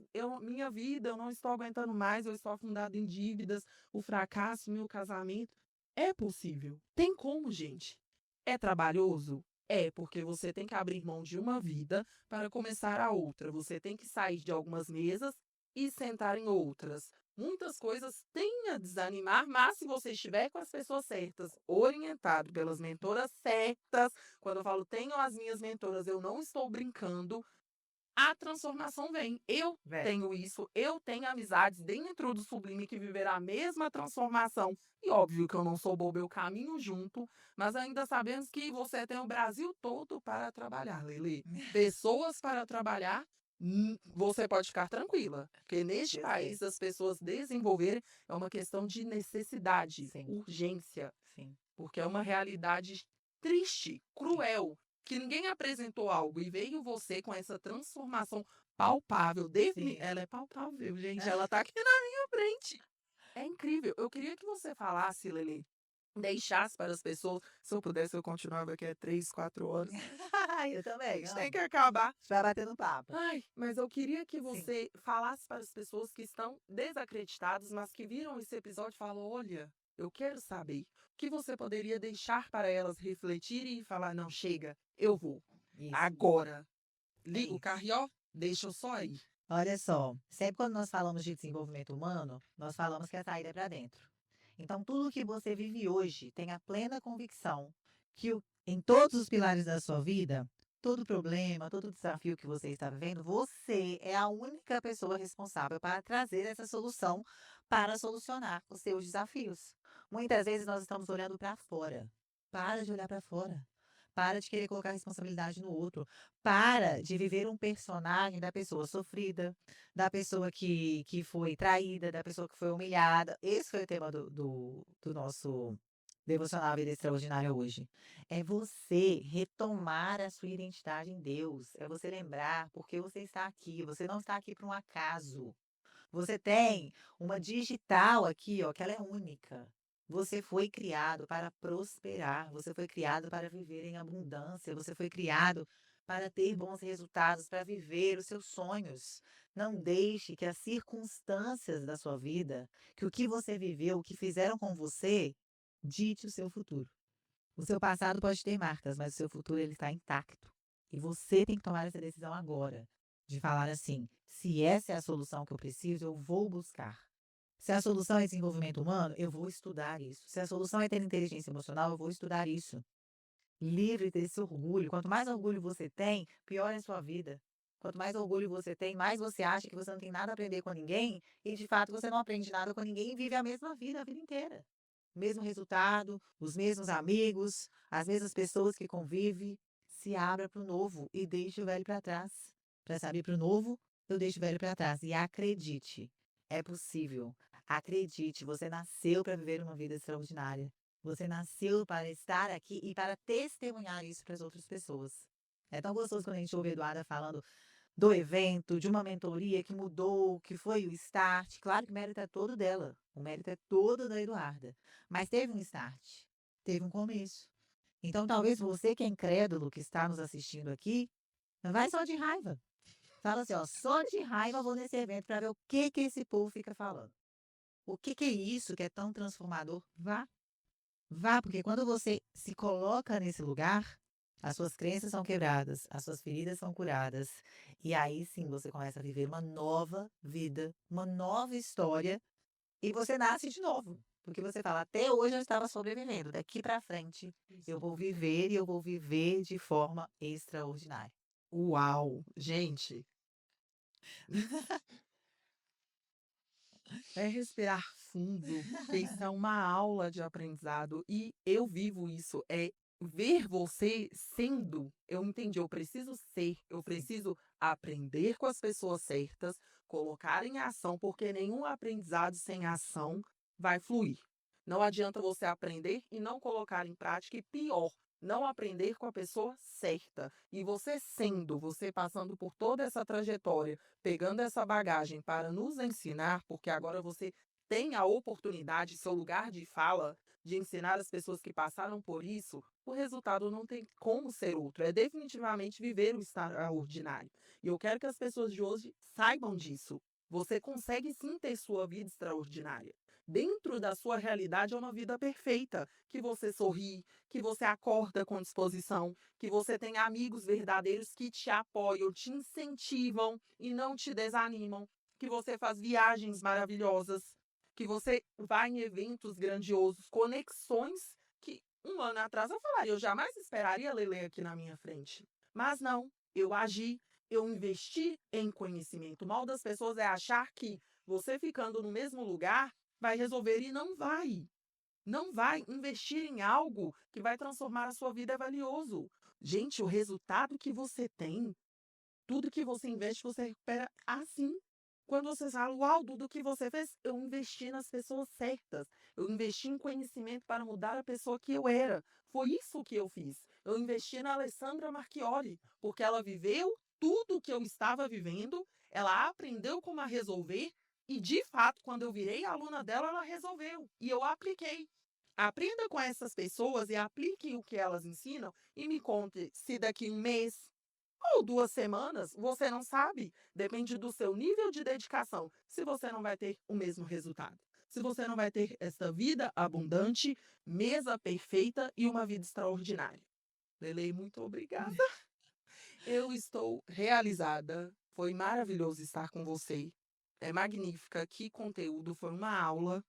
minha vida, eu não estou aguentando mais, eu estou afundada em dívidas, o fracasso, meu casamento. É possível. Tem como, gente. É trabalhoso? É, porque você tem que abrir mão de uma vida para começar a outra. Você tem que sair de algumas mesas e sentar em outras. Muitas coisas têm a desanimar, mas se você estiver com as pessoas certas, orientado pelas mentoras certas, quando eu falo tenho as minhas mentoras, eu não estou brincando, a transformação vem. Eu Vem. tenho isso, eu tenho amizades dentro do Sublime que viveram a mesma transformação. E óbvio que eu não sou bobo, eu caminho junto, mas ainda sabemos que você tem o Brasil todo para trabalhar, Lili. Pessoas para trabalhar, você pode ficar tranquila, porque neste Eu país sei. as pessoas desenvolverem é uma questão de necessidade, Sim. urgência, Sim. porque é uma realidade triste, cruel, que ninguém apresentou algo e veio você com essa transformação palpável. Sim. Ela é palpável, gente. Ela tá aqui na minha frente. É incrível. Eu queria que você falasse, Lele, deixasse para as pessoas. Se eu pudesse, eu continuava aqui há 3, 4 horas. Eu A também, gente tem amo. que acabar. Vai batendo papo. Ai, mas eu queria que Sim. você falasse para as pessoas que estão desacreditadas, mas que viram esse episódio e falam: olha, eu quero saber. O que você poderia deixar para elas refletirem e falar: não, chega, eu vou. Isso. Agora. É Liga o isso. carro e ó, deixa eu só ir. Olha só, sempre quando nós falamos de desenvolvimento humano, nós falamos que a saída é para dentro. Então, tudo que você vive hoje, tenha plena convicção que em todos os pilares da sua vida, todo problema, todo desafio que você está vivendo, você é a única pessoa responsável para trazer essa solução para solucionar os seus desafios. Muitas vezes nós estamos olhando para fora. Para de olhar para fora. Para de querer colocar responsabilidade no outro. Para de viver um personagem da pessoa sofrida, da pessoa que foi traída, da pessoa que foi humilhada. Esse foi o tema do nosso devocional Vida Extraordinária hoje. É você retomar a sua identidade em Deus. É você lembrar porque você está aqui. Você não está aqui por um acaso. Você tem uma digital aqui, ó, que ela é única. Você foi criado para prosperar, você foi criado para viver em abundância, você foi criado para ter bons resultados, para viver os seus sonhos. Não deixe que as circunstâncias da sua vida, que o que você viveu, o que fizeram com você, dite o seu futuro. O seu passado pode ter marcas, mas o seu futuro ele está intacto. E você tem que tomar essa decisão agora, de falar assim: se essa é a solução que eu preciso, eu vou buscar. Se a solução é desenvolvimento humano, eu vou estudar isso. Se a solução é ter inteligência emocional, eu vou estudar isso. Livre desse orgulho. Quanto mais orgulho você tem, pior é a sua vida. Quanto mais orgulho você tem, mais você acha que você não tem nada a aprender com ninguém, e de fato você não aprende nada com ninguém e vive a mesma vida a vida inteira. Mesmo resultado, os mesmos amigos, as mesmas pessoas que convive. Se abra para o novo e deixe o velho para trás. Para saber para o novo, eu deixo o velho para trás. E acredite, é possível. Acredite, você nasceu para viver uma vida extraordinária. Você nasceu para estar aqui e para testemunhar isso para as outras pessoas. É tão gostoso quando a gente ouve a Eduarda falando do evento, de uma mentoria que mudou, que foi o start. Claro que o mérito é todo dela. O mérito é todo da Eduarda. Mas teve um start, teve um começo. Então, talvez você que é incrédulo, que está nos assistindo aqui, vai só de raiva. Fala assim, ó, só de raiva vou nesse evento para ver o que esse povo fica falando. O que é isso que é tão transformador? Vá. Vá, porque quando você se coloca nesse lugar, as suas crenças são quebradas, as suas feridas são curadas. E aí sim você começa a viver uma nova vida, uma nova história. E você nasce de novo. Porque você fala, até hoje eu estava sobrevivendo. Daqui para frente eu vou viver e eu vou viver de forma extraordinária. Uau, gente. É respirar fundo, porque isso é uma aula de aprendizado e eu vivo isso. É ver você sendo. Eu entendi, eu preciso ser, eu Sim. preciso aprender com as pessoas certas, colocar em ação, porque nenhum aprendizado sem ação vai fluir. Não adianta você aprender e não colocar em prática, e pior, não aprender com a pessoa certa. E você sendo, você passando por toda essa trajetória, pegando essa bagagem para nos ensinar, porque agora você tem a oportunidade, seu lugar de fala, de ensinar as pessoas que passaram por isso, o resultado não tem como ser outro. É definitivamente viver o extraordinário. E eu quero que as pessoas de hoje saibam disso. Você consegue sim ter sua vida extraordinária. Dentro da sua realidade é uma vida perfeita, que você sorri, que você acorda com disposição, que você tem amigos verdadeiros que te apoiam, te incentivam e não te desanimam, que você faz viagens maravilhosas, que você vai em eventos grandiosos, conexões que um ano atrás eu falaria, eu jamais esperaria Lele aqui na minha frente. Mas não, eu agi, eu investi em conhecimento. O mal das pessoas é achar que você ficando no mesmo lugar vai resolver e não vai. Não vai. Investir em algo que vai transformar a sua vida é valioso. Gente, o resultado que você tem, tudo que você investe, você recupera assim. Quando você fala, uau, tudo que você fez, eu investi nas pessoas certas. Eu investi em conhecimento para mudar a pessoa que eu era. Foi isso que eu fiz. Eu investi na Alessandra Marchiori, porque ela viveu tudo que eu estava vivendo, ela aprendeu como a resolver, e de fato, quando eu virei aluna dela, ela resolveu. E eu apliquei. Aprenda com essas pessoas e aplique o que elas ensinam e me conte se daqui um mês ou 2 semanas, você não sabe. Depende do seu nível de dedicação. Se você não vai ter o mesmo resultado. Se você não vai ter essa vida abundante, mesa perfeita e uma vida extraordinária. Lele, muito obrigada. Eu estou realizada. Foi maravilhoso estar com você. É magnífica. Que conteúdo. Foi uma aula.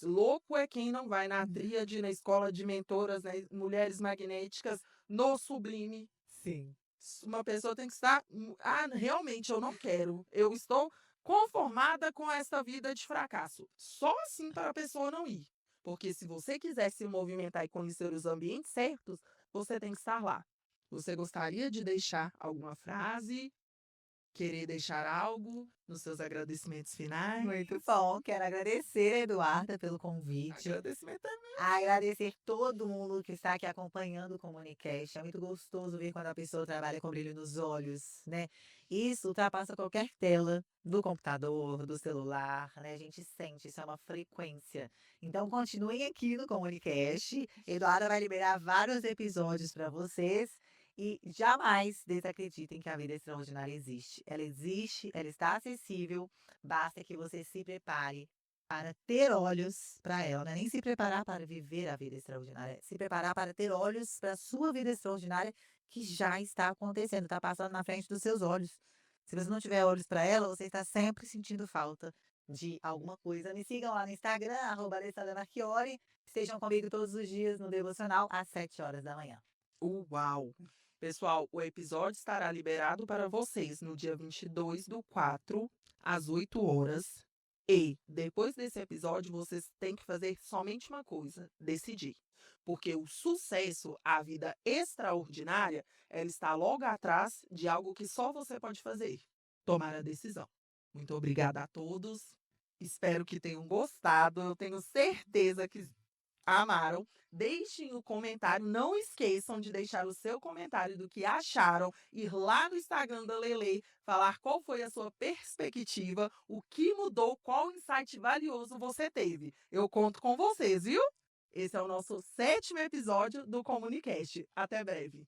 Louco é quem não vai na tríade, na escola de mentoras, né, mulheres magnéticas, no Sublime. Sim. Uma pessoa tem que estar. Ah, realmente, eu não quero. Eu estou conformada com essa vida de fracasso. Só assim para a pessoa não ir. Porque se você quiser se movimentar e conhecer os ambientes certos, você tem que estar lá. Você gostaria de deixar alguma frase? Querer deixar algo nos seus agradecimentos finais? Muito bom. Quero agradecer, Eduarda, pelo convite. Agradecimento é meu. Agradecer todo mundo que está aqui acompanhando o Comunicast. É muito gostoso ver quando a pessoa trabalha com brilho nos olhos, né? Isso ultrapassa qualquer tela do computador, do celular, né? A gente sente, isso é uma frequência. Então, continuem aqui no Comunicast. Eduarda vai liberar vários episódios para vocês. E jamais desacreditem que a vida extraordinária existe, ela está acessível. Basta que você se prepare para ter olhos para ela, né? Nem se preparar para viver a vida extraordinária, se preparar para ter olhos para a sua vida extraordinária que já está acontecendo, está passando na frente dos seus olhos. Se você não tiver olhos para ela, você está sempre sentindo falta de alguma coisa. Me sigam lá no Instagram, @AlessandраMarchiori. Estejam comigo todos os dias no Devocional às 7 horas da manhã. Uau! Pessoal, o episódio estará liberado para vocês no dia 22/4, às 8 horas. E, depois desse episódio, vocês têm que fazer somente uma coisa: decidir. Porque o sucesso, a vida extraordinária, ela está logo atrás de algo que só você pode fazer: tomar a decisão. Muito obrigada a todos. Espero que tenham gostado. Eu tenho certeza que amaram. Deixem o comentário. Não esqueçam de deixar o seu comentário do que acharam. Ir lá no Instagram da Lele, falar qual foi a sua perspectiva, o que mudou, qual insight valioso você teve. Eu conto com vocês, viu? Esse é o nosso 7º episódio do Comunicast. Até breve.